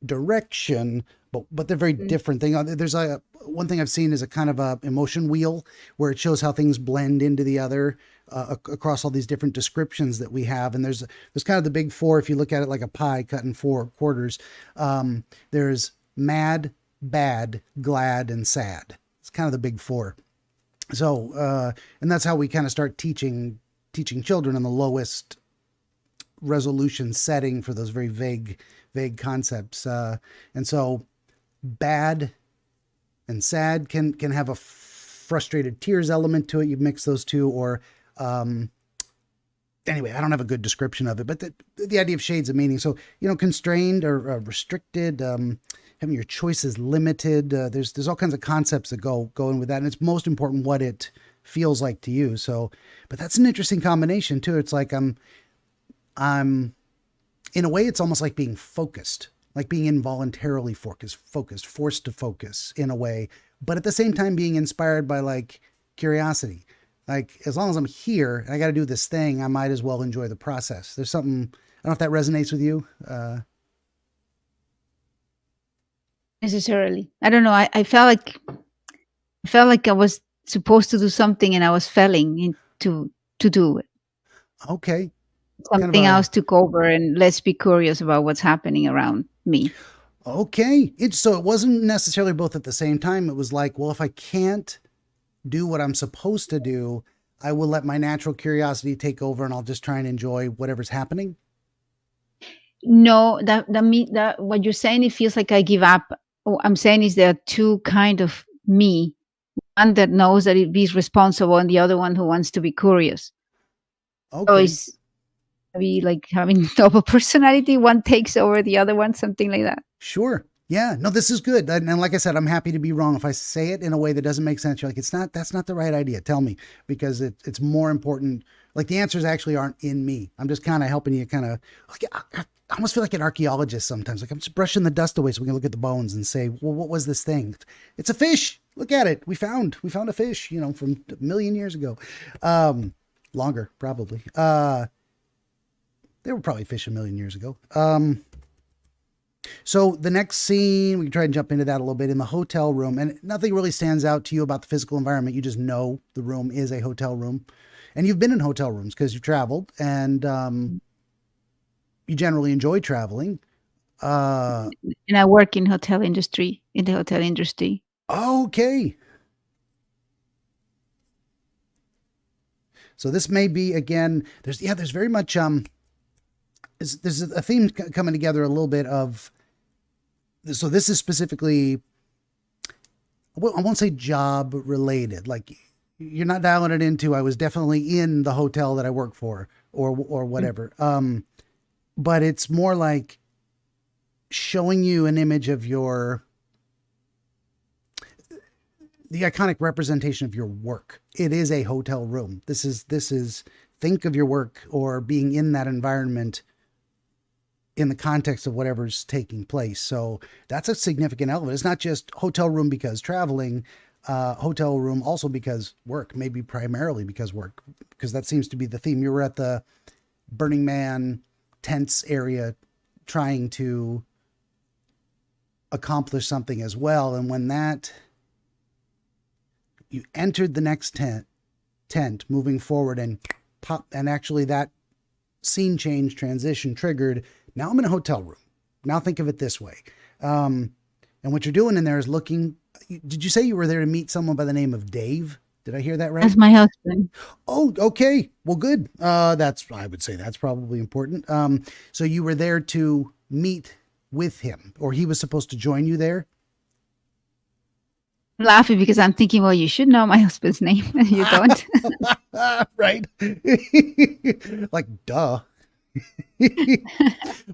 direction, but they're very Mm. different thing. There's a one thing I've seen is a kind of a emotion wheel where it shows how things blend into the other across all these different descriptions that we have. And there's kind of the big four. If you look at it like a pie cut in four quarters, there's mad, bad, glad, and sad. It's kind of the big four. So, and that's how we kind of start teaching children in the lowest resolution setting for those very vague concepts. And so bad and sad can have a frustrated tears element to it. You mix those two, or anyway, I don't have a good description of it, but the idea of shades of meaning. So, constrained or restricted, having your choices limited. There's all kinds of concepts that go in with that, and it's most important what it feels like to you. So, but that's an interesting combination too. It's like I'm in a way, it's almost like being focused, like being involuntarily focused, forced to focus in a way, but at the same time being inspired by like curiosity. Like as long as I'm here and I got to do this thing, I might as well enjoy the process. There's something, I don't know if that resonates with you. Necessarily. I don't know. I felt like I was supposed to do something and I was failing to do it. Okay. Kind of Something else took over, and let's be curious about what's happening around me. okay. So it wasn't necessarily both at the same time. It was like, well, if I can't do what I'm supposed to do, I will let my natural curiosity take over and I'll just try and enjoy whatever's happening. No, that what you're saying, it feels like I give up. What I'm saying is there are two kind of me. One that knows that it is responsible, and the other one who wants to be curious. So Okay. it's maybe like having double personality. One takes over the other one, something like that. Sure. Yeah. No, this is good. And like I said, I'm happy to be wrong. If I say it in a way that doesn't make sense, you're like, that's not the right idea. Tell me, because it's more important. Like the answers actually aren't in me. I'm just kind of helping you kind of, I almost feel like an archaeologist sometimes. Like I'm just brushing the dust away so we can look at the bones and say, well, what was this thing? It's a fish. Look at it. We found a fish, from a million years ago. Longer, probably. They were probably fish a million years ago. So the next scene, we can try and jump into that a little bit in the hotel room, and nothing really stands out to you about the physical environment. You just know the room is a hotel room, and you've been in hotel rooms because you've traveled, and you generally enjoy traveling. And I work in the hotel industry. Okay. So this may be again. There's very much there's a theme coming together a little bit of. So this is specifically, I won't say job related. Like you're not dialing it into, I was definitely in the hotel that I work for or whatever. But it's more like showing you an image of the iconic representation of your work. It is a hotel room. This is think of your work or being in that environment in the context of whatever's taking place. So that's a significant element. It's not just hotel room because traveling, hotel room also because work, maybe primarily because work, because that seems to be the theme. You were at the Burning Man tents area trying to accomplish something as well. And when you entered the next tent moving forward and pop, and actually that scene change transition triggered. Now I'm in a hotel room. Now think of it this way. And what you're doing in there is looking. Did you say you were there to meet someone by the name of Dave? Did I hear that right? That's my husband. Oh, okay. Well, good. I would say that's probably important. So you were there to meet with him, or he was supposed to join you there? I'm laughing because I'm thinking, well, you should know my husband's name. You don't. Right. Like, duh.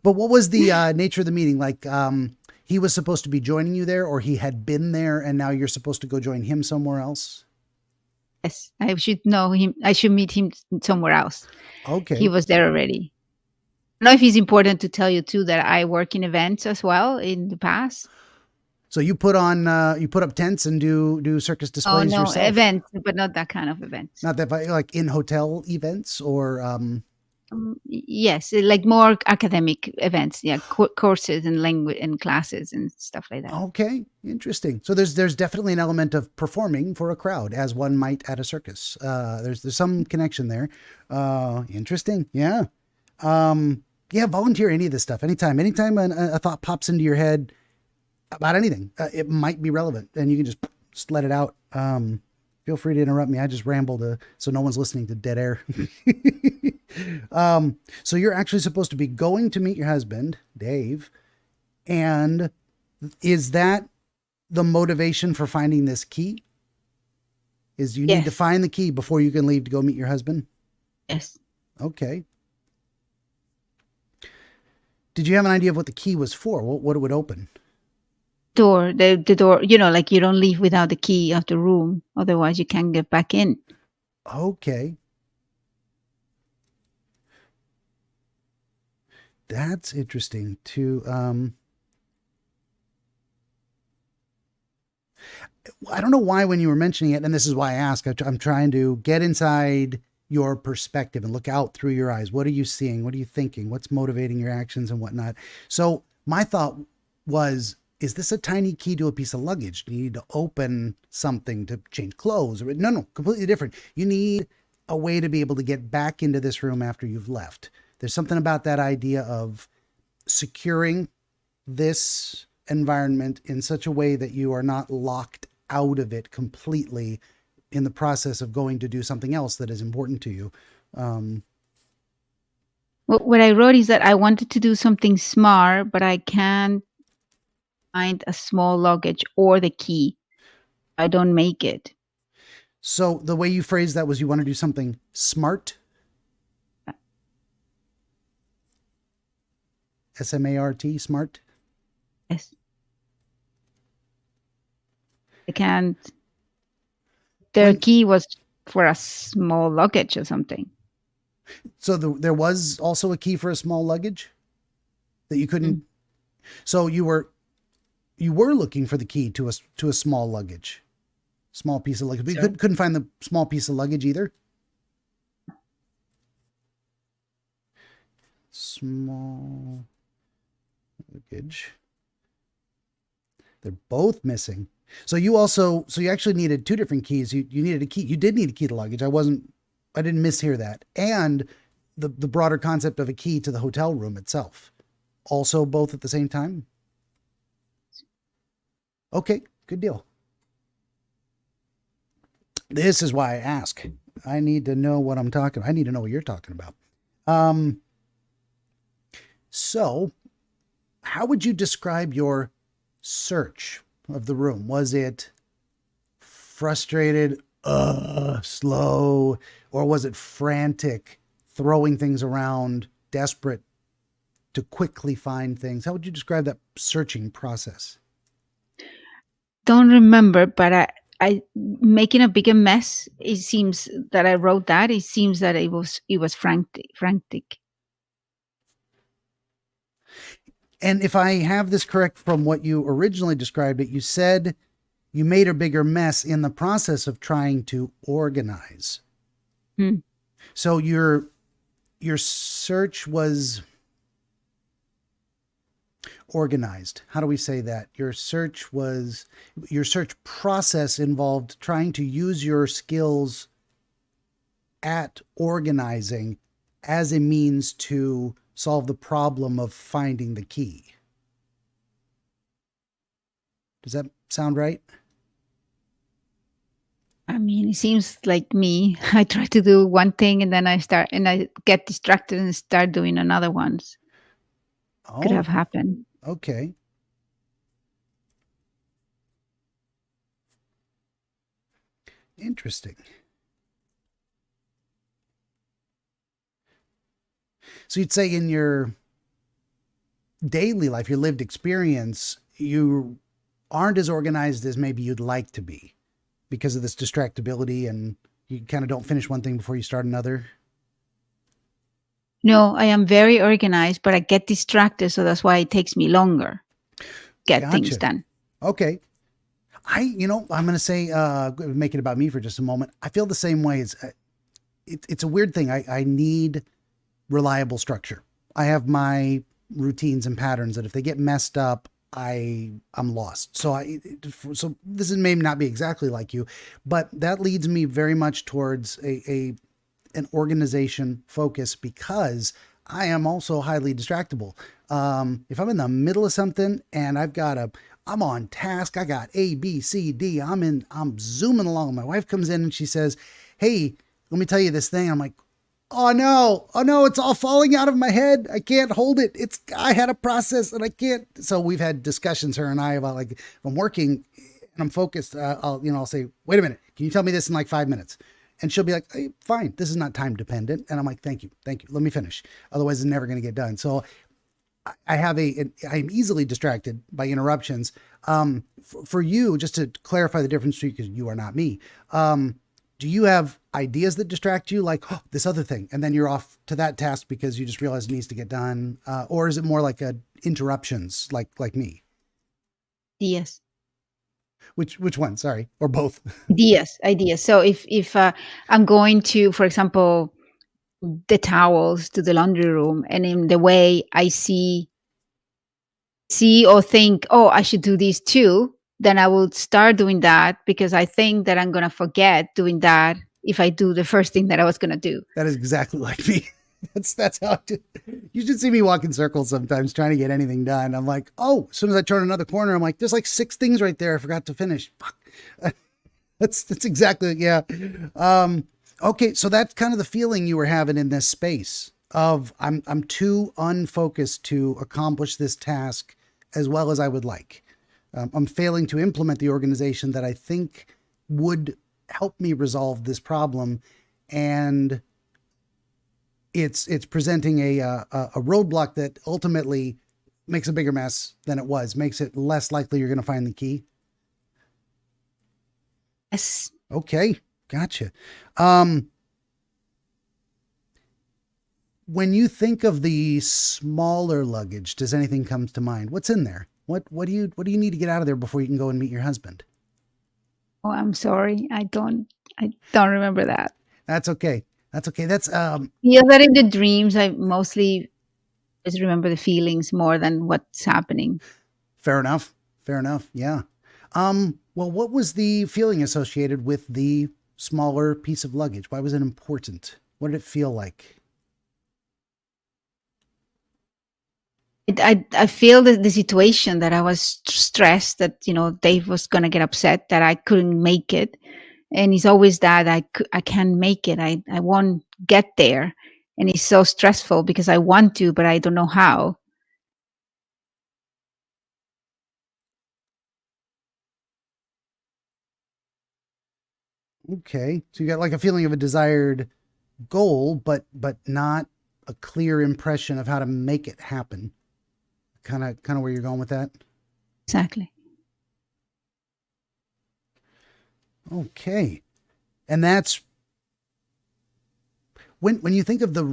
But what was the nature of the meeting? Like, He was supposed to be joining you there, or he had been there and now you're supposed to go join him somewhere else? Yes, I should know him. I should meet him somewhere else. He Okay. was there already. I don't know if it's important to tell you too that I work in events as well in the past. So you put up tents and do circus Oh displays no, yourself. events, but not that kind of events. Not that like in hotel events or Yes, like more academic events, yeah, courses and language and classes and stuff like that. okay, interesting. So there's definitely an element of performing for a crowd as one might at a circus. There's some connection there. Interesting. Yeah. Yeah, volunteer any of this stuff anytime a thought pops into your head about anything, it might be relevant and you can just let it out. Feel free to interrupt me. I just rambled so no one's listening to dead air. So you're actually supposed to be going to meet your husband, Dave. And is that the motivation for finding this key? Is you need to Yes, find the key before you can leave to go meet your husband? yes. Okay. Did you have an idea of what the key was for? What it would open? Door, the door, like you don't leave without the key of the room. Otherwise, you can't get back in. Okay. That's interesting too. I don't know why when you were mentioning it, and this is why I ask, I'm trying to get inside your perspective and look out through your eyes. What are you seeing? What are you thinking? What's motivating your actions and whatnot? So my thought was, is this a tiny key to a piece of luggage? Do you need to open something to change clothes? Or no, completely different. You need a way to be able to get back into this room after you've left. There's something about that idea of securing this environment in such a way that you are not locked out of it completely in the process of going to do something else that is important to you. What I wrote is that I wanted to do something smart, but I can't find a small luggage or the key. I don't make it. So the way you phrased that was you want to do something smart, SMART, smart. Yes, I can't. The When key was for a small luggage or something. so there was also a key for a small luggage that you Mm. couldn't. So you were looking for the key to a small luggage, small piece of luggage. But you So couldn't find the small piece of luggage either. Small luggage. They're both missing. So you actually needed two different keys. You needed a key. You did need a key to luggage. I didn't mishear that. And the broader concept of a key to the hotel room itself. Also both at the same time. Okay, good deal. This is why I ask. I need to know what I'm talking. I need to know what you're talking about. So how would you describe your search of the room? Was it frustrated, slow, or was it frantic, throwing things around, desperate to quickly find things? How would you describe that searching process? don't remember, but I making a bigger mess. It seems that I wrote that. It seems that it was frantic. And if I have this correct from what you originally described it, you said you made a bigger mess in the process of trying to organize. Hmm. So your search was organized. How do we say that? Your search process involved trying to use your skills at organizing as a means to solve the problem of finding the key. Does that sound right? I mean, it seems like me. I try to do one thing and then I get distracted and start doing another ones. Could Oh, have happened. okay. Interesting. So you'd say in your daily life, your lived experience, you aren't as organized as maybe you'd like to be because of this distractibility, and you kind of don't finish one thing before you start another. No, I am very organized, but I get distracted, so that's why it takes me longer to get things Gotcha. done. Okay. I'm going to say, make it about me for just a moment. I feel the same way. It's a weird thing. I need reliable structure. I have my routines and patterns that if they get messed up, I'm lost. So this is maybe not be exactly like you, but that leads me very much towards an organization focus because I am also highly distractible. If I'm in the middle of something and I'm on task, I got A, B, C, D, I'm zooming along. My wife comes in and she says, "Hey, let me tell you this thing." I'm like, "Oh no, it's all falling out of my head. I can't hold it. I had a process and I can't." So we've had discussions, her and I, about like, if I'm working and I'm focused, I'll say, "Wait a minute, can you tell me this in like 5 minutes?" And she'll be like, "Hey, fine, this is not time dependent." And I'm like, thank you. Let me finish. Otherwise it's never going to get done. So I'm easily distracted by interruptions. For you, just to clarify the difference, because you are not me, do you have ideas that distract you, like, oh, this other thing, and then you're off to that task because you just realize it needs to get done? Or is it more like interruptions, like me? Yes. Which one? Sorry, or both? Ideas. So if I'm going to, for example, the towels to the laundry room, and in the way I see or think, oh, I should do this too, then I will start doing that because I think that I'm going to forget doing that if I do the first thing that I was going to do. That is exactly like me. That's how I do. You should see me walk in circles sometimes trying to get anything done. I'm like, oh, as soon as I turn another corner, I'm like, there's like 6 things right there I forgot to finish. Fuck. That's exactly, yeah. Okay, so that's kind of the feeling you were having in this space of I'm too unfocused to accomplish this task as well as I would like. I'm failing to implement the organization that I think would help me resolve this problem, and it's presenting a roadblock that ultimately makes a bigger mess than it was, makes it less likely you're going to find the key. Yes. Okay, gotcha. When you think of the smaller luggage, does anything come to mind? What's in there? What do you need to get out of there before you can go and meet your husband? Oh, I'm sorry. I don't remember that. That's okay. That's Yeah, that in the dreams, I mostly just remember the feelings more than what's happening. fair enough. Fair enough. Yeah. Well, what was the feeling associated with the smaller piece of luggage? Why was it important? What did it feel like? I feel the situation that I was stressed that, Dave was going to get upset that I couldn't make it. And it's always that I can't make it. I won't get there. And it's so stressful because I want to, but I don't know how. Okay. So you got like a feeling of a desired goal, but not a clear impression of how to make it happen. Kind of where you're going with that. Exactly. Okay. And that's when you think of the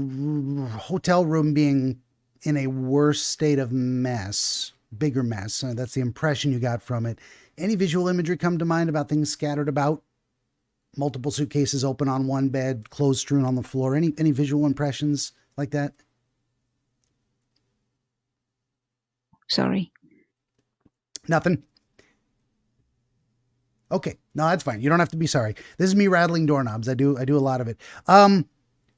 hotel room being in a worse state of mess, bigger mess, that's the impression you got from it. Any visual imagery come to mind about things scattered about? Multiple suitcases open on one bed, clothes strewn on the floor. Any visual impressions like that? Sorry. Nothing. Okay. No, that's fine. You don't have to be sorry. This is me rattling doorknobs. I do a lot of it.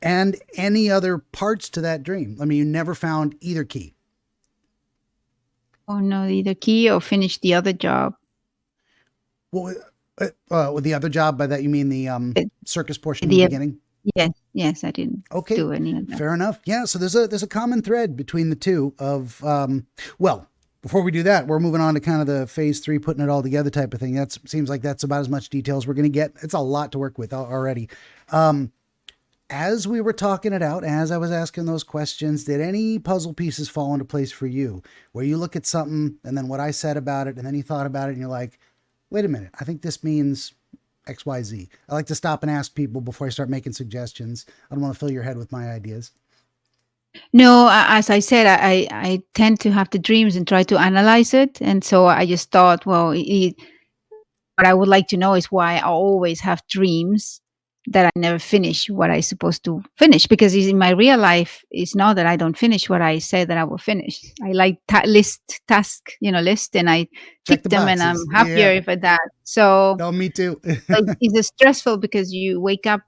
And any other parts to that dream? I mean, you never found either key. Oh no, either key or finish the other job. Well, with the other job, by that you mean the circus portion in the beginning? Yes, I didn't do any of that. Fair enough. Yeah, so there's a common thread between the two of well, before we do that, we're moving on to kind of the phase 3, putting it all together type of thing. That seems like that's about as much detail as we're going to get. It's a lot to work with already. as we were talking it out, as I was asking those questions, did any puzzle pieces fall into place for you where you look at something and then what I said about it and then you thought about it and you're like, wait a minute, I think this means XYZ. I like to stop and ask people before I start making suggestions. I don't want to fill your head with my ideas. No, as I said, I tend to have the dreams and try to analyze it. And so I just thought, well, what I would like to know is why I always have dreams that I never finish what I'm supposed to finish. Because in my real life, it's not that I don't finish what I said that I will finish. I like list, and I Check tick the them and I'm boxes. happier Yeah. if I that. So No, me too. it's stressful because you wake up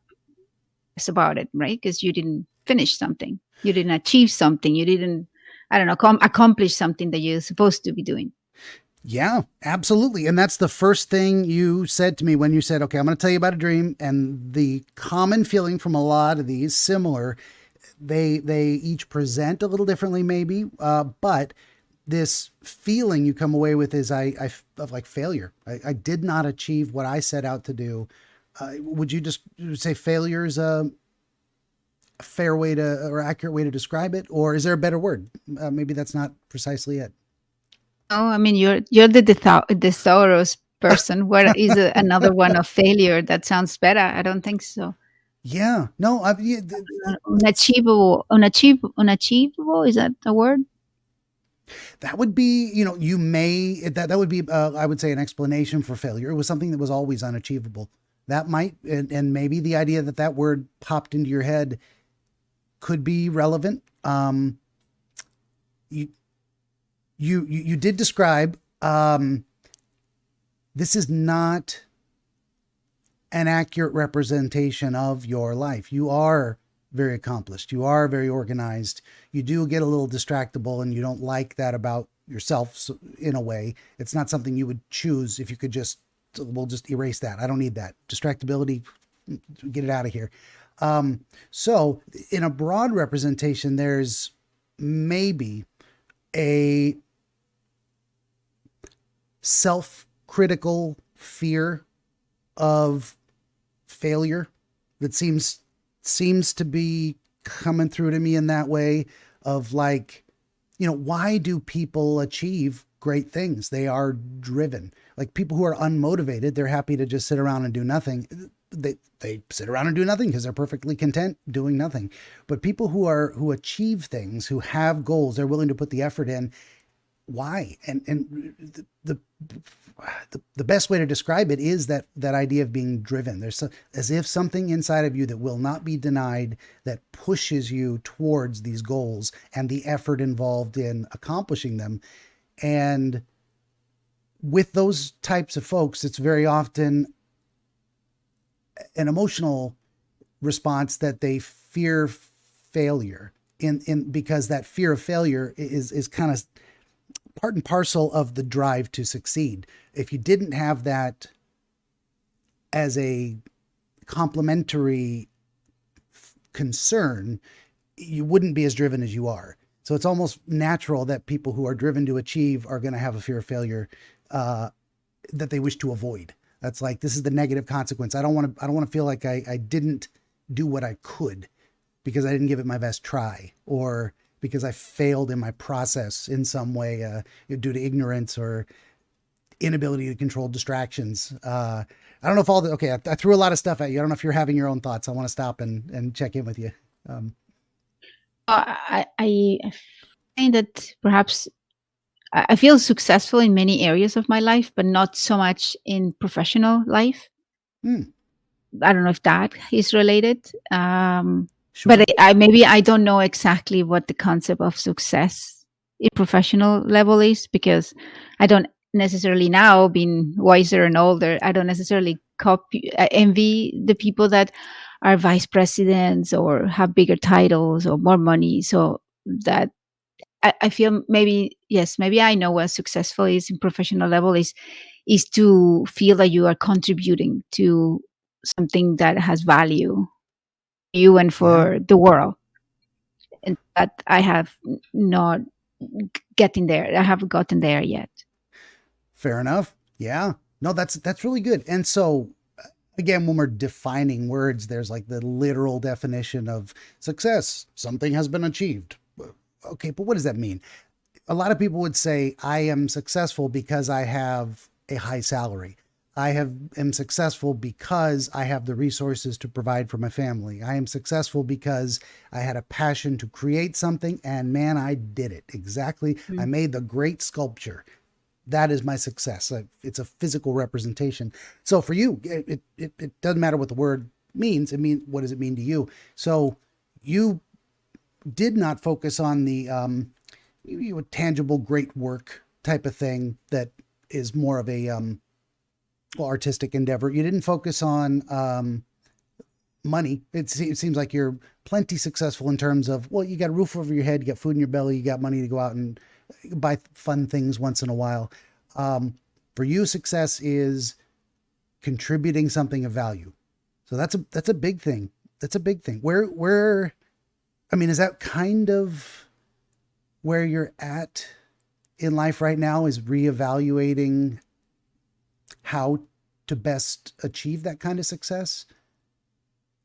about it, right? Because you didn't finish something. You didn't achieve something. You didn't, I don't know, accomplish something that you're supposed to be doing. Yeah, absolutely. And that's the first thing you said to me when you said, okay, I'm going to tell you about a dream. And the common feeling from a lot of these similar, they each present a little differently maybe, but this feeling you come away with is of like failure. I did not achieve what I set out to do. Would you just say failure is a fair way to or accurate way to describe it, or is there a better word? Maybe that's not precisely it. Oh, I mean, you're the thesaurus person. What is another one of failure that sounds better? I don't think so. Yeah, no, yeah, Unachievable. Is that a word? that would be, you may that would be, I would say, an explanation for failure. It was something that was always unachievable. That might, and maybe the idea that that word popped into your head could be relevant. You you did describe. This is not an accurate representation of your life. You are very accomplished. You are very organized. You do get a little distractible and you don't like that about yourself. So in a way, it's not something you would choose if you could we'll just erase that. I don't need that. Distractibility, get it out of here. So in a broad representation, there's maybe a self-critical fear of failure that seems to be coming through to me in that way of like, why do people achieve great things? They are driven. Like people who are unmotivated, they're happy to just sit around and do nothing. They sit around and do nothing because they're perfectly content doing nothing. But people who achieve things, who have goals, they're willing to put the effort in. Why? And the best way to describe it is that idea of being driven. There's as if something inside of you that will not be denied, that pushes you towards these goals and the effort involved in accomplishing them. And with those types of folks, it's very often an emotional response that they fear failure in because that fear of failure is kind of part and parcel of the drive to succeed. If you didn't have that as a complementary concern, you wouldn't be as driven as you are. So it's almost natural that people who are driven to achieve are going to have a fear of failure that they wish to avoid. That's like, this is the negative consequence. I don't want to feel like I didn't do what I could because I didn't give it my best try, or because I failed in my process in some way due to ignorance or inability to control distractions. I don't know if I threw a lot of stuff at you. I don't know if you're having your own thoughts. I want to stop and check in with you. I find that perhaps I feel successful in many areas of my life, but not so much in professional life. I don't know if that is related. Sure. But maybe I don't know exactly what the concept of success in professional level is, because I don't necessarily, now being wiser and older, I don't necessarily envy the people that are vice presidents or have bigger titles or more money. So that I feel maybe I know what successful is in professional level is to feel that you are contributing to something that has value you and for the world. And that I have not getting there. I haven't gotten there yet. Fair enough. Yeah. No, that's really good. And so Again, when we're defining words, there's like the literal definition of success. Something has been achieved. Okay, but what does that mean? A lot of people would say, I am successful because I have a high salary. Am successful because I have the resources to provide for my family. I am successful because I had a passion to create something, and man, I did it. Exactly. I Mm. made the great sculpture. That is my success. It's a physical representation. So for you, it doesn't matter what the word means. What does it mean to you? So you did not focus on the tangible great work type of thing that is more of a artistic endeavor. You didn't focus on money. It seems like you're plenty successful in terms of, well, you got a roof over your head, you got food in your belly, you got money to go out and buy fun things once in a while. For you, success is contributing something of value. So that's a big thing. That's a big thing. Is that kind of where you're at in life right now, is reevaluating how to best achieve that kind of success?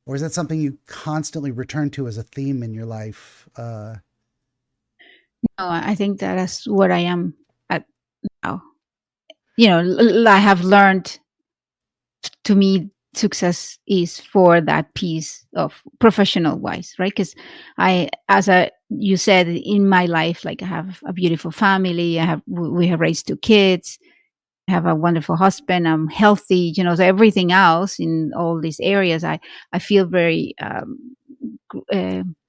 Or is that something you constantly return to as a theme in your life? No, I think that is where I am at now. I have learned, to me, success is for that piece of professional wise, right? Because you said, in my life, like, I have a beautiful family. We have raised 2 kids. I have a wonderful husband. I'm healthy. So everything else in all these areas, I feel very,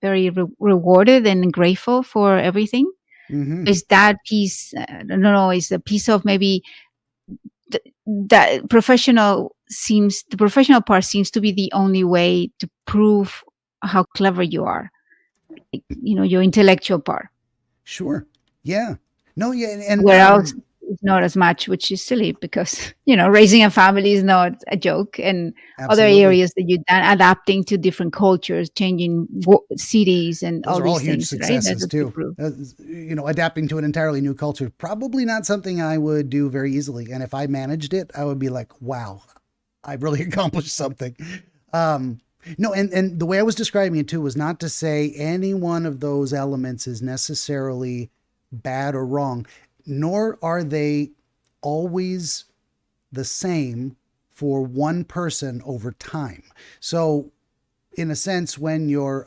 very rewarded and grateful for everything. Mm-hmm. Is that piece? No, no, is a piece of maybe that the professional part seems to be the only way to prove how clever you are. Like, your intellectual part. Sure. Yeah. No, yeah. Where else it's not as much, which is silly because, raising a family is not a joke. And other absolutely. areas that you've done, adapting to different cultures, changing cities and Those all are all these huge things, right? That's successes what you too. prove. Adapting to an entirely new culture, probably not something I would do very easily. And if I managed it, I would be like, wow, I've really accomplished something. Um, no, and the way I was describing it too was not to say any one of those elements is necessarily bad or wrong, nor are they always the same for one person over time. So, in a sense, when you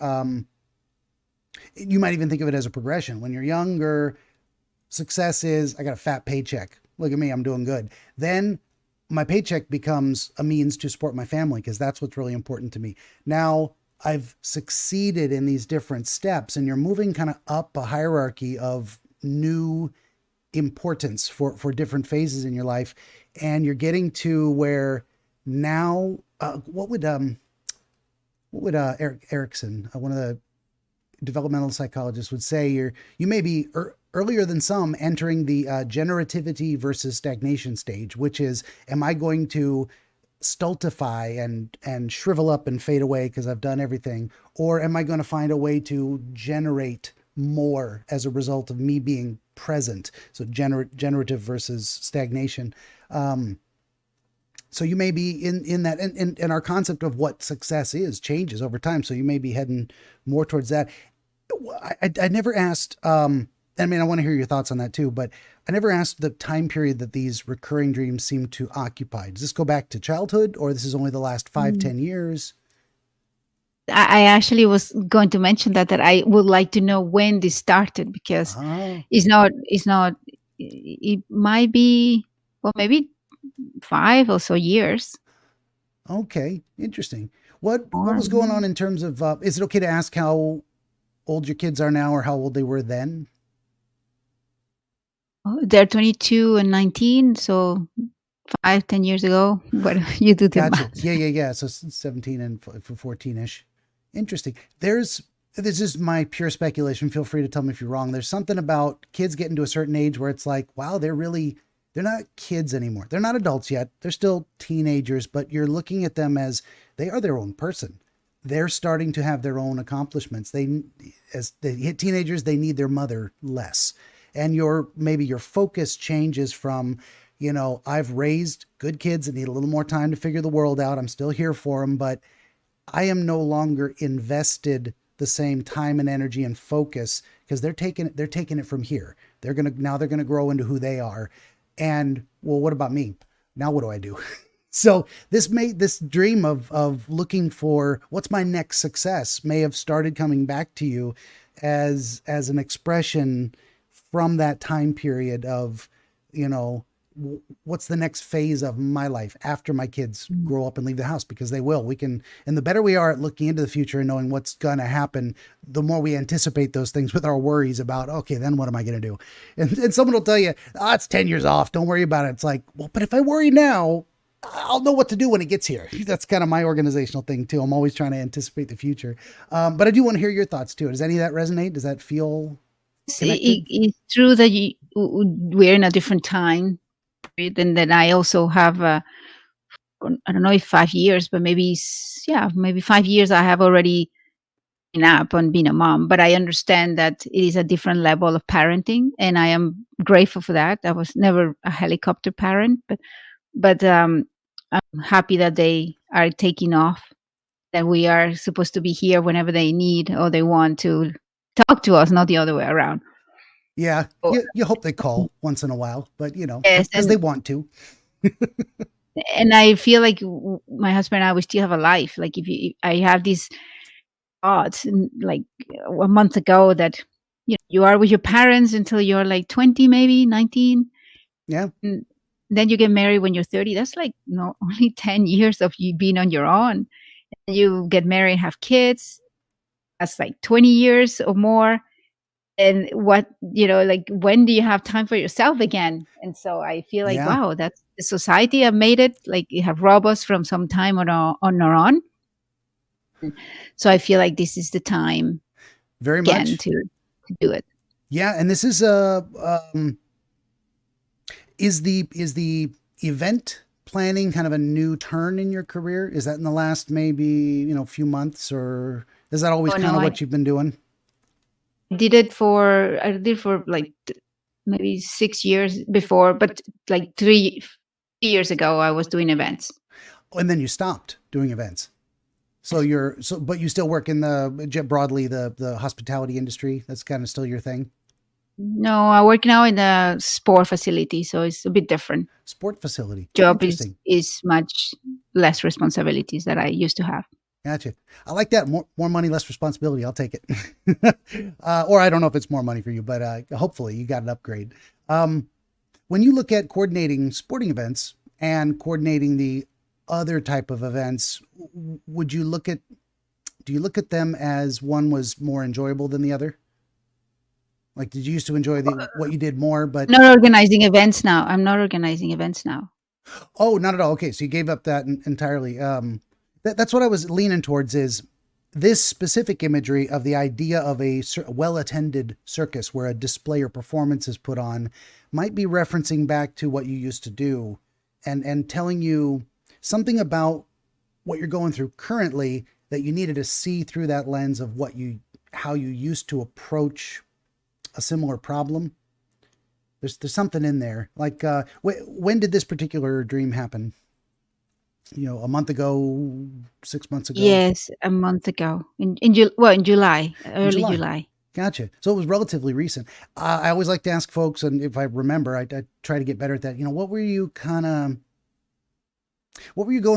might even think of it as a progression. When you're younger, success is, I got a fat paycheck. Look at me, I'm doing good. Then my paycheck becomes a means to support my family because that's what's really important to me. Now I've succeeded in these different steps, and you're moving kind of up a hierarchy of new importance for different phases in your life. And you're getting to where now, Eric Erickson, one of the developmental psychologists, would say, you may be earlier than some entering the generativity versus stagnation stage, which is, am I going to stultify and shrivel up and fade away because I've done everything, or am I going to find a way to generate more as a result of me being present? So generative versus stagnation. So you may be in that, and our concept of what success is changes over time. So you may be heading more towards that. I never asked, I want to hear your thoughts on that too, but I never asked the time period that these recurring dreams seem to occupy. Does this go back to childhood, or this is only the last 5-10 years? I actually was going to mention that I would like to know when this started, because Oh, it might be, well, maybe 5 or so years. okay. Interesting. What Or was going on in terms of, is it okay to ask how old your kids are now or how old they were then? they're 22 and 19, so 5-10 years ago. What you do the Gotcha. math? Yeah. So 17 and 14-ish. Interesting. This is my pure speculation. Feel free to tell me if you're wrong. There's something about kids getting to a certain age where it's like, wow, they're not kids anymore. They're not adults yet. They're still teenagers, but you're looking at them as they are their own person. They're starting to have their own accomplishments. As they hit teenagers, they need their mother less. And maybe your focus changes from I've raised good kids that need a little more time to figure the world out. I'm still here for them, but I am no longer invested the same time and energy and focus because they're taking it from here. They're gonna grow into who they are. And well, what about me? Now what do I do? So this dream of looking for what's my next success may have started coming back to you as an expression from that time period of, you know, what's the next phase of my life after my kids grow up and leave the house, because they will. And the better we are at looking into the future and knowing what's going to happen, the more we anticipate those things with our worries about, okay, then what am I going to do? And someone will tell you, it's 10 years off. Don't worry about it. It's like, well, but if I worry now, I'll know what to do when it gets here. That's kind of my organizational thing too. I'm always trying to anticipate the future. But I do want to hear your thoughts too. Does any of that resonate? Does that feel connected? It's true that we're in a different time period, and then I also have I don't know if 5 years, but maybe 5 years. I have already been up on being a mom, but I understand that it is a different level of parenting, and I am grateful for that. I was never a helicopter parent, but I'm happy that they are taking off. That we are supposed to be here whenever they need or they want to talk to us, not the other way around. Yeah, So, you hope they call once in a while, but yes, as they want to. and I feel like my husband and I, we still have a life. Like I have these thoughts, like a month ago, that you are with your parents until you're like 20, maybe 19. Yeah. And then you get married when you're 30. That's like only 10 years of you being on your own. And you get married and have kids. That's like 20 years or more. And what, like, when do you have time for yourself again? And so I feel like, Yeah, wow, that's the society have made it. Like, you have robbed us from some time on our own. So I feel like this is the time very again much. to do it. Yeah, and this is the event planning kind of a new turn in your career? Is that in the last maybe, few months, or is that always Oh kind no, of I what you've been doing? I did for like maybe 6 years before, but like 3 years ago, I was doing events. And then you stopped doing events. But you still work in broadly the hospitality industry. That's kind of still your thing. No, I work now in a sport facility, so it's a bit different. Sport facility. Job is Interesting. is much less responsibilities that I used to have. Gotcha. I like that. More money, less responsibility. I'll take it. Or I don't know if it's more money for you, but hopefully you got an upgrade. Um, when you look at coordinating sporting events and coordinating the other type of events, would you look at do you look at them as one was more enjoyable than the other? Like, did you used to enjoy the what you did more, but Not organizing events now. I'm not organizing events now. oh, not at all. Okay, so you gave up that entirely. That's what I was leaning towards is this specific imagery of the idea of a well-attended circus where a display or performance is put on might be referencing back to what you used to do and telling you something about what you're going through currently that you needed to see through that lens of how you used to approach a similar problem. There's something in there. Like, when did this particular dream happen? A month ago, 6 months ago, Yes, a month ago in July, in early July. July. Gotcha. So it was relatively recent. I always like to ask folks, and if I remember, I try to get better at that. What were you going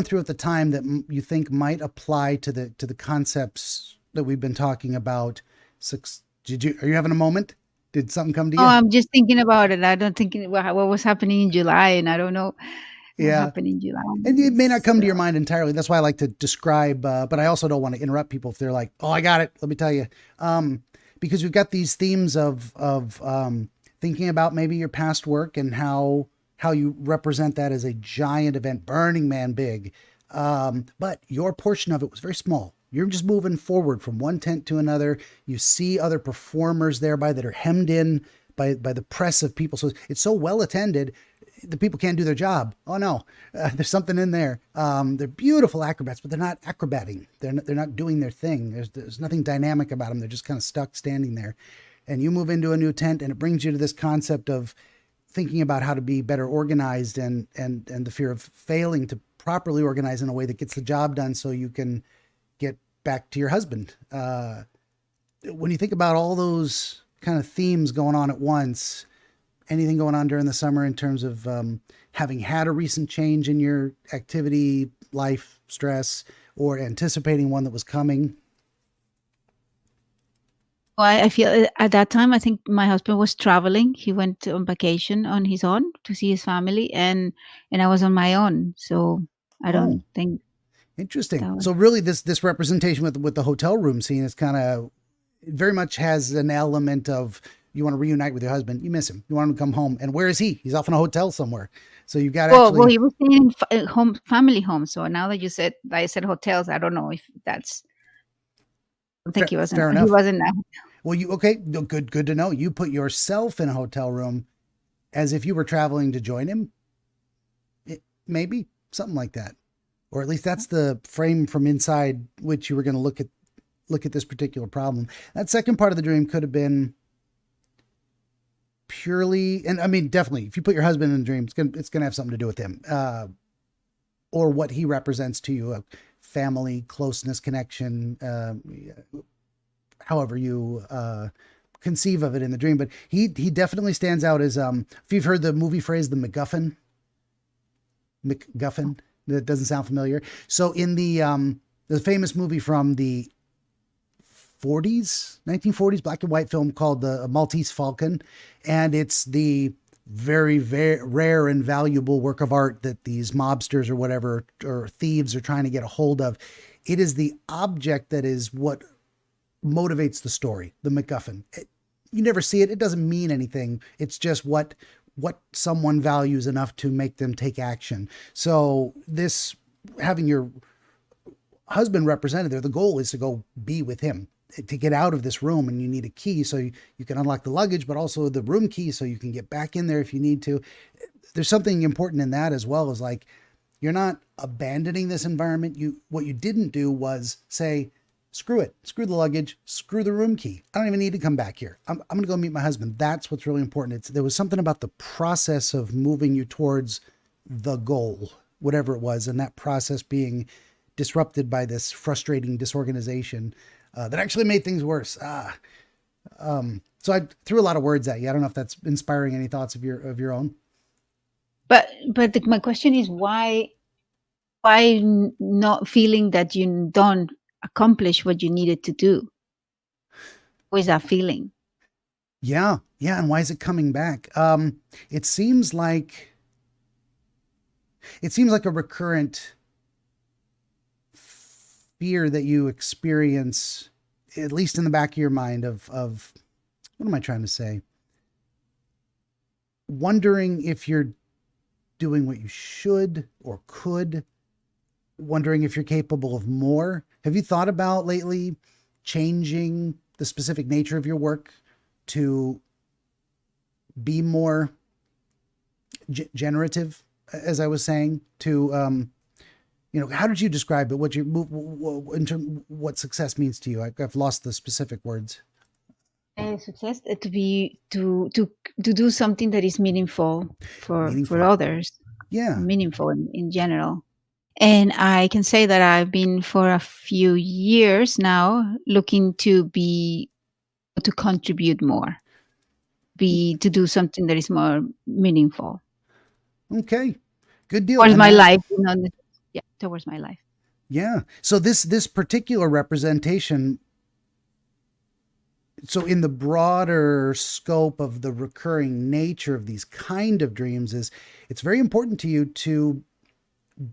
through at the time that you think might apply to the concepts that we've been talking about? Are you having a moment? Did something come to Oh, you? I'm just thinking about it. I don't think what was happening in July, and I don't know what Yeah. happened in July. And it may not come So, to your mind entirely. That's why I like to describe, but I also don't want to interrupt people if they're like, "Oh, I got it." Let me tell you, because we've got these themes of thinking about maybe your past work and how you represent that as a giant event, Burning Man big, but your portion of it was very small. You're just moving forward from one tent to another. You see other performers thereby that are hemmed in by the press of people. So it's so well attended the people can't do their job. Oh no, there's something in there. They're beautiful acrobats, but they're not acrobating. They're not doing their thing. There's nothing dynamic about them. They're just kind of stuck standing there. And you move into a new tent, and it brings you to this concept of thinking about how to be better organized, and the fear of failing to properly organize in a way that gets the job done so you can get back to your husband. When you think about all those kind of themes going on at once, anything going on during the summer in terms of having had a recent change in your activity, life, stress, or anticipating one that was coming? Well, I feel at that time, I think my husband was traveling. He went on vacation on his own to see his family, and I was on my own. So I Oh, don't think interesting. that was. So really this representation with the hotel room scene is kind of, it very much has an element of, you want to reunite with your husband, you miss him, you want him to come home, and where is he? He's off in a hotel somewhere. So you've got to Well, actually. he was staying in home, family home. So now that you said, I said hotels, I don't know if that's. I don't think he wasn't. Fair He enough. wasn't. Well, you okay? No, good to know. You put yourself in a hotel room as if you were traveling to join him. Maybe something like that, or at least that's the frame from inside which you were going to look at this particular problem. That second part of the dream could have been purely, and I mean, definitely, if you put your husband in the dream, it's gonna have something to do with him, or what he represents to you, a family closeness connection, however you conceive of it in the dream. But he definitely stands out as, if you've heard the movie phrase, the MacGuffin, that doesn't sound familiar. So in the famous movie from the 1940s, black and white film called The Maltese Falcon. And it's the very, very rare and valuable work of art that these mobsters or whatever, or thieves, are trying to get a hold of. It is the object that is what motivates the story, the MacGuffin. You never see it. It doesn't mean anything. It's just what someone values enough to make them take action. So this, having your husband represented there, the goal is to go be with him, to get out of this room, and you need a key so you can unlock the luggage, but also the room key so you can get back in there if you need to. There's something important in that, as well as, like, you're not abandoning this environment. What you didn't do was say, screw it, screw the luggage, screw the room key, I don't even need to come back here. I'm going to go meet my husband. That's what's really important. There was something about the process of moving you towards the goal, whatever it was, and that process being disrupted by this frustrating disorganization that actually made things worse. So I threw a lot of words at you. I don't know if that's inspiring any thoughts of your own. But my question is, why not feeling that you don't accomplish what you needed to do? What is that feeling? Yeah. And why is it coming back? It seems like a recurrent fear that you experience, at least in the back of your mind, of what am I trying to say? Wondering if you're doing what you should or could, wondering if you're capable of more. Have you thought about lately changing the specific nature of your work to be more generative, as I was saying, to how did you describe it? What success means to you? I've lost the specific words. Success to do something that is meaningful for Meaningful. others, Yeah. meaningful in general. And I can say that I've been for a few years now looking to contribute more, to do something that is more meaningful. Okay. Good deal. Towards And my life, towards my life. yeah. So this particular representation, so in the broader scope of the recurring nature of these kind of dreams, is it's very important to you to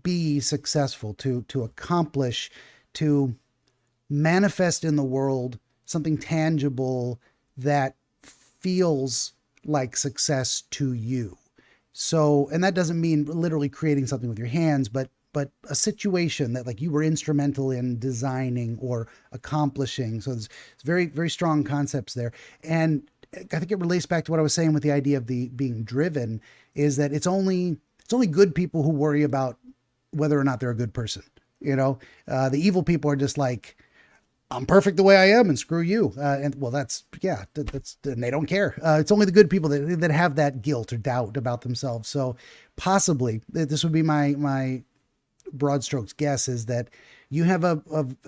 be successful, to accomplish, to manifest in the world something tangible that feels like success to you. So, and that doesn't mean literally creating something with your hands, but a situation that, like, you were instrumental in designing or accomplishing. So it's very, very strong concepts there. And I think it relates back to what I was saying with the idea of the being driven, is that it's only good people who worry about whether or not they're a good person. The evil people are just like, I'm perfect the way I am, and screw you. And well, that's and they don't care. It's only the good people that have that guilt or doubt about themselves. So possibly this would be my broad strokes guess is that you have a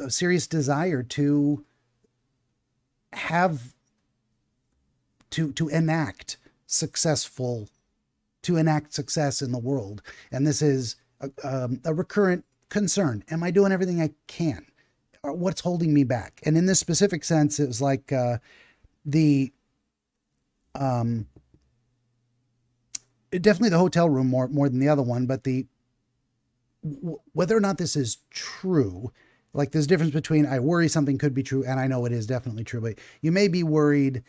serious desire to have to enact successful to enact success in the world, and this is a recurrent concern. Am I doing everything I can? Or what's holding me back? And in this specific sense, it was like the um, definitely the hotel room more than the other one, but the whether or not this is true. Like there's a difference between I worry something could be true and I know it is definitely true, but you may be worried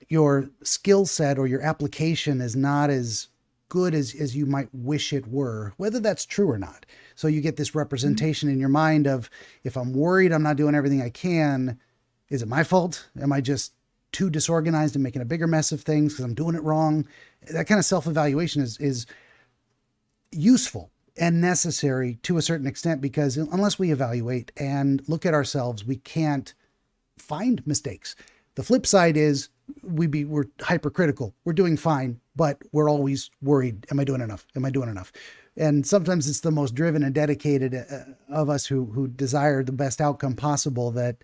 your skill set or your application is not as good as you might wish it were, whether that's true or not. So you get this representation in your mind of, if I'm worried I'm not doing everything I can, is it my fault? Am I just too disorganized and making a bigger mess of things because I'm doing it wrong? That kind of self-evaluation is useful and necessary to a certain extent, because unless we evaluate and look at ourselves, we can't find mistakes. The flip side is we're hypercritical. We're doing fine, but we're always worried. Am I doing enough? Am I doing enough? And sometimes it's the most driven and dedicated of us who desire the best outcome possible that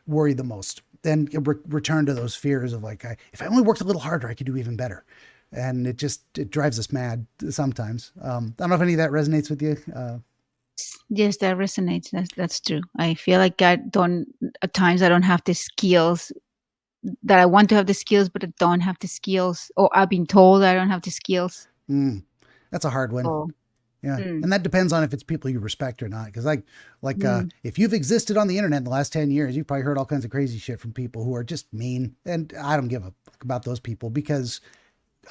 worry the most. Then return to those fears of like, if I only worked a little harder, I could do even better. And it drives us mad sometimes. I don't know if any of that resonates with you. Yes, that resonates. That's true. I feel like I don't, at times I don't have the skills that I want to have the skills, but I don't have the skills, or I've been told I don't have the skills. That's a hard one. Oh, Yeah. And that depends on if it's people you respect or not. Cause if you've existed on the internet in the last 10 years, you've probably heard all kinds of crazy shit from people who are just mean. And I don't give a fuck about those people because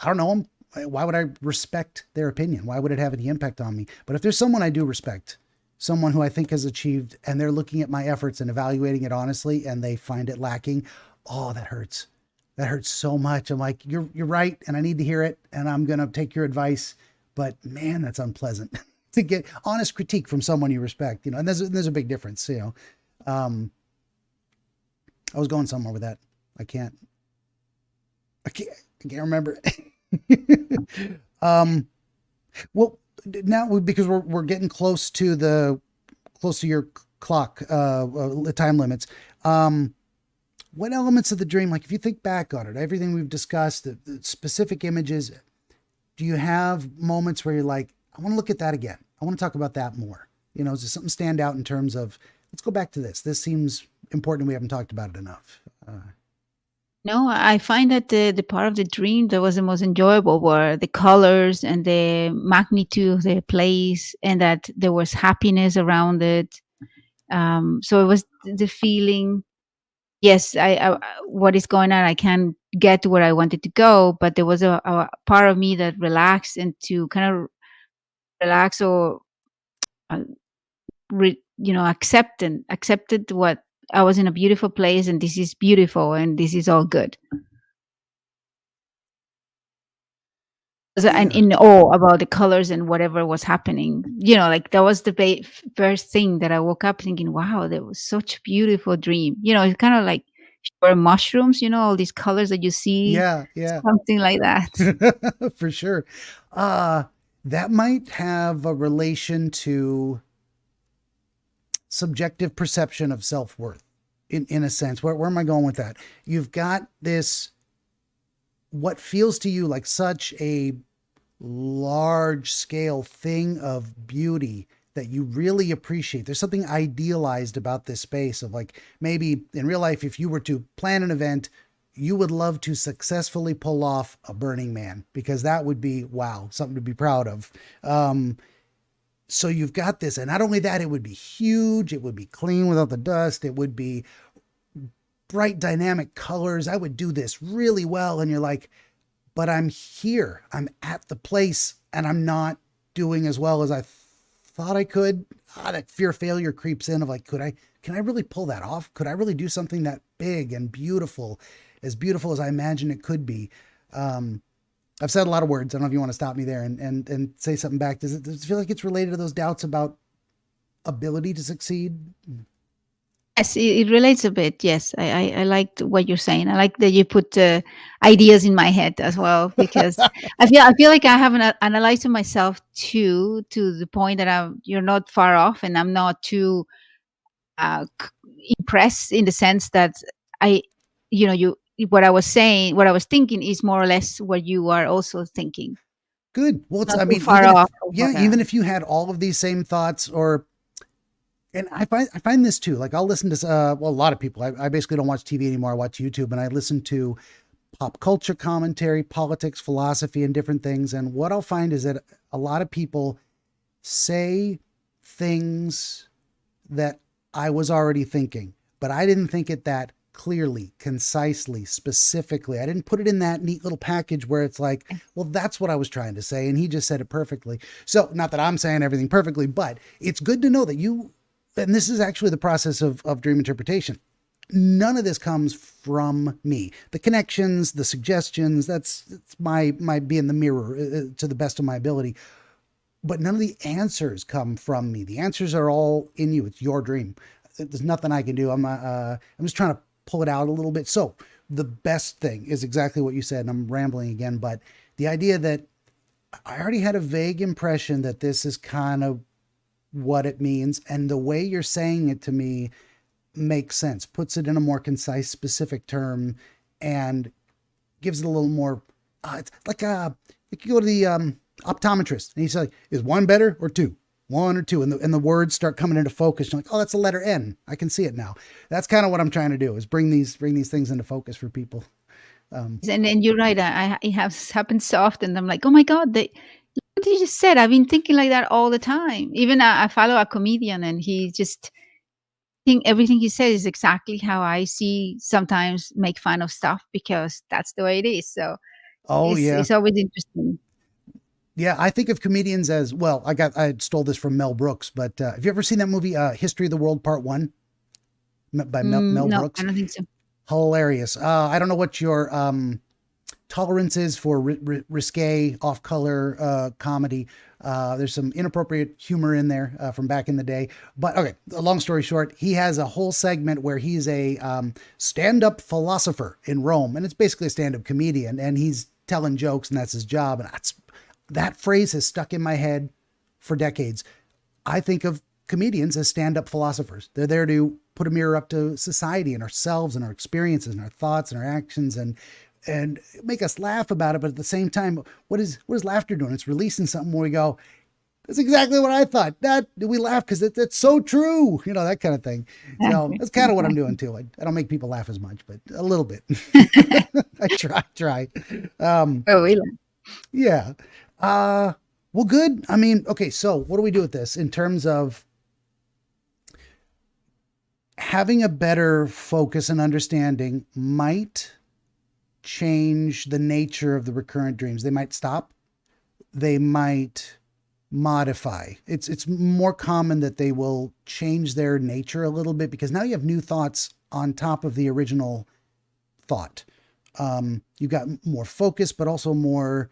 I don't know them. Why would I respect their opinion? Why would it have any impact on me? But if there's someone I do respect, someone who I think has achieved, and they're looking at my efforts and evaluating it honestly, and they find it lacking, oh, that hurts. That hurts so much. I'm like, you're right, and I need to hear it, and I'm gonna take your advice. But man, that's unpleasant to get honest critique from someone you respect. And there's a big difference. I was going somewhere with that. I can't remember. Well, now because we're getting close to your clock, time limits. What elements of the dream, like if you think back on it, everything we've discussed, the specific images, do you have moments where you're like, I want to look at that again. I want to talk about that more. Does there something stand out in terms of, let's go back to this. This seems important. We haven't talked about it enough. no, I find that the part of the dream that was the most enjoyable were the colors and the magnitude of the place, and that there was happiness around it. So it was the feeling. Yes, I what is going on? I can't get to where I wanted to go, but there was a part of me that relaxed, and to kind of relax, or uh, accepted what I was in a beautiful place, and this is beautiful, and this is all good. So, and Yeah. in awe about the colors and whatever was happening. Like that was the first thing that I woke up thinking, wow, that was such a beautiful dream. It's kind of like or mushrooms, all these colors that you see, Yeah. Yeah. something like that. For sure. Uh, that might have a relation to subjective perception of self-worth in a sense. Where am I going with that? You've got this, what feels to you like such a large scale thing of beauty that you really appreciate. There's something idealized about this space of like, maybe in real life, if you were to plan an event, you would love to successfully pull off a Burning Man, because that would be, wow, something to be proud of. So you've got this, and not only that, it would be huge. It would be clean without the dust. It would be bright, dynamic colors. I would do this really well. And you're like, but I'm here. I'm at the place, and I'm not doing as well as I thought I could. That fear of failure creeps in of like, can I really pull that off? Could I really do something that big and beautiful as I imagine it could be? I've said a lot of words. I don't know if you want to stop me there and say something back. Does it feel like it's related to those doubts about ability to succeed? Yes, it relates a bit. Yes, I liked what you're saying. I like that you put ideas in my head as well, because I feel like I have analyzed myself too, to the point that you're not far off, and I'm not too impressed, in the sense that I, you what I was saying, what I was thinking is more or less what you are also thinking. Good. Well, Not I too mean, far even if, off of yeah, even if you had all of these same thoughts, or, and I find this too. Like, I'll listen to, well, a lot of people. I basically don't watch TV anymore. I watch YouTube, and I listen to pop culture commentary, politics, philosophy, and different things. And what I'll find is that a lot of people say things that I was already thinking, but I didn't think it that clearly, concisely, specifically. I didn't put it in that neat little package where it's like, well, that's what I was trying to say. And he just said it perfectly. So, not that I'm saying everything perfectly, but it's good to know that and this is actually the process of dream interpretation. None of this comes from me. The connections, the suggestions, that's my being the mirror to the best of my ability. But none of the answers come from me. The answers are all in you. It's your dream. There's nothing I can do. I'm just trying to pull it out a little bit. So the best thing is exactly what you said, and I'm rambling again, but the idea that I already had a vague impression that this is kind of what it means, and the way you're saying it to me makes sense, puts it in a more concise, specific term, and gives it a little more. It's like you go to the optometrist, and he's like, "Is one better or two? One or two?" And the words start coming into focus. You're like, "Oh, that's the letter N. I can see it now." That's kind of what I'm trying to do, is bring these things into focus for people. And you're right. It has happened so often. I'm like, oh my God, what you just said. I've been thinking like that all the time. Even I follow a comedian, and he just think everything he says is exactly how I see sometimes make fun of stuff, because that's the way it is. So Oh yeah, it's always interesting. yeah. I think of comedians as well. I stole this from Mel Brooks, but have you ever seen that movie, History of the World Part One, by Mel No, I Brooks? don't think so. Hilarious. I don't know what your tolerance is for risque, off color comedy. There's some inappropriate humor in there from back in the day. But okay, long story short, he has a whole segment where he's a stand up philosopher in Rome. And it's basically a stand up comedian. And he's telling jokes, and that's his job. And that phrase has stuck in my head for decades. I think of comedians as stand-up philosophers. They're there to put a mirror up to society and ourselves and our experiences and our thoughts and our actions, and make us laugh about it. But at the same time, what is laughter doing? It's releasing something where we go, that's exactly what I thought. That we laugh because it's so true, that kind of thing. So Exactly. that's kind of what I'm doing too. I don't make people laugh as much, but a little bit. I try. Oh, really? Yeah. Well, good. I mean, okay. So what do we do with this in terms of having a better focus and understanding? Might change the nature of the recurrent dreams. They might stop. They might modify. It's more common that they will change their nature a little bit, because now you have new thoughts on top of the original thought. You've got more focus, but also more.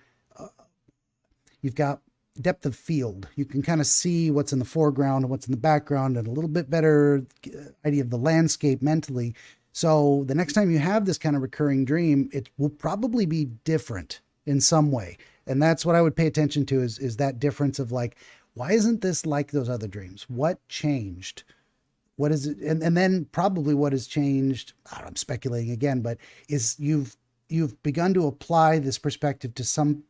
You've got depth of field. You can kind of see what's in the foreground and what's in the background, and a little bit better idea of the landscape mentally. So the next time you have this kind of recurring dream, it will probably be different in some way. And that's what I would pay attention to, is that difference of like, why isn't this like those other dreams? What changed? What is it? And then probably what has changed, I'm speculating again, but is you've begun to apply this perspective to some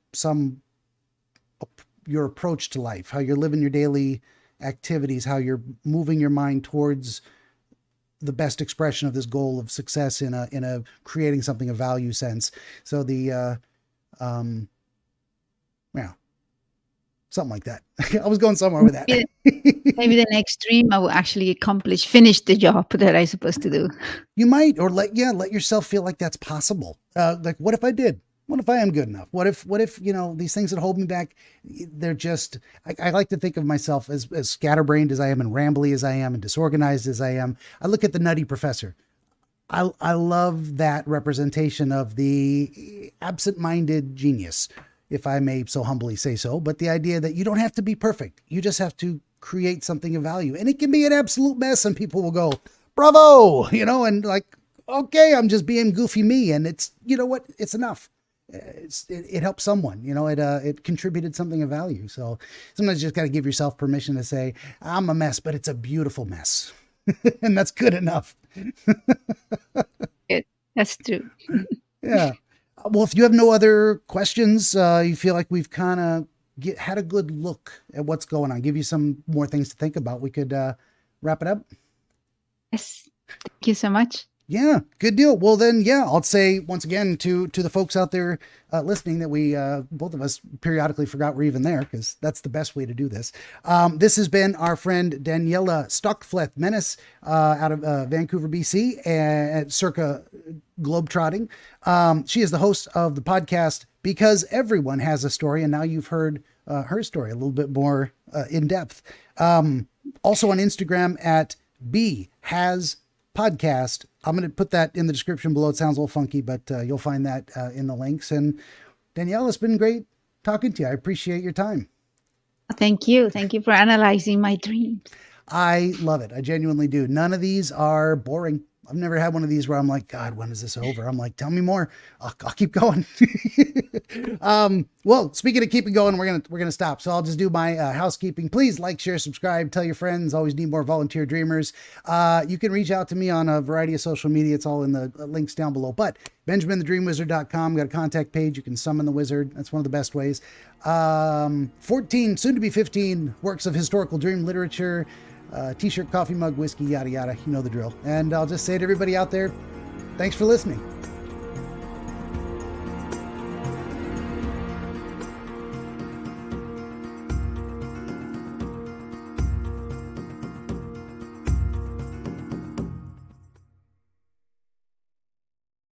your approach to life, how you're living your daily activities, how you're moving your mind towards the best expression of this goal of success in a creating something of value sense. So yeah, something like that. I was going somewhere with that. Maybe the next dream I will actually finish the job that I'm supposed to do. You might, or let yourself feel like that's possible. Like, what if I did? What if I am good enough? What if, these things that hold me back, they're just, I like to think of myself as scatterbrained as I am, and rambly as I am, and disorganized as I am. I look at the Nutty Professor. I love that representation of the absent-minded genius, if I may so humbly say so. But the idea that you don't have to be perfect. You just have to create something of value. And it can be an absolute mess, and people will go, bravo, and like, okay, I'm just being goofy me. And it's, you know what? It's enough. It helps someone, it contributed something of value. So sometimes you just got to give yourself permission to say, I'm a mess, but it's a beautiful mess. And that's good enough. That's true. Yeah. Well, if you have no other questions, you feel like we've kind of had a good look at what's going on, give you some more things to think about, we could wrap it up. Yes. Thank you so much. Yeah, good deal. Well, then, yeah, I'll say once again to the folks out there listening that we both of us periodically forgot we're even there, because that's the best way to do this. This has been our friend Daniela Stockfleth-Menis out of Vancouver, BC, at circa Globetrotting. She is the host of the podcast Because Everyone Has a Story, and now you've heard her story a little bit more in depth. Also on Instagram at BHasPodcast. I'm going to put that in the description below. It sounds a little funky, but you'll find that in the links. And Danielle, it's been great talking to you. I appreciate your time. Thank you. Thank you for analyzing my dreams. I love it. I genuinely do. None of these are boring. I've never had one of these where I'm like, God, when is this over? I'm like, tell me more. I'll keep going. Well, speaking of keeping going, we're gonna stop. So I'll just do my housekeeping. Please like, share, subscribe, tell your friends. Always need more volunteer dreamers. You can reach out to me on a variety of social media. It's all in the links down below. But BenjaminTheDreamWizard.com, got a contact page. You can summon the wizard. That's one of the best ways. 14, soon to be 15 works of historical dream literature. T-shirt, coffee mug, whiskey, yada, yada. You know the drill. And I'll just say to everybody out there, thanks for listening.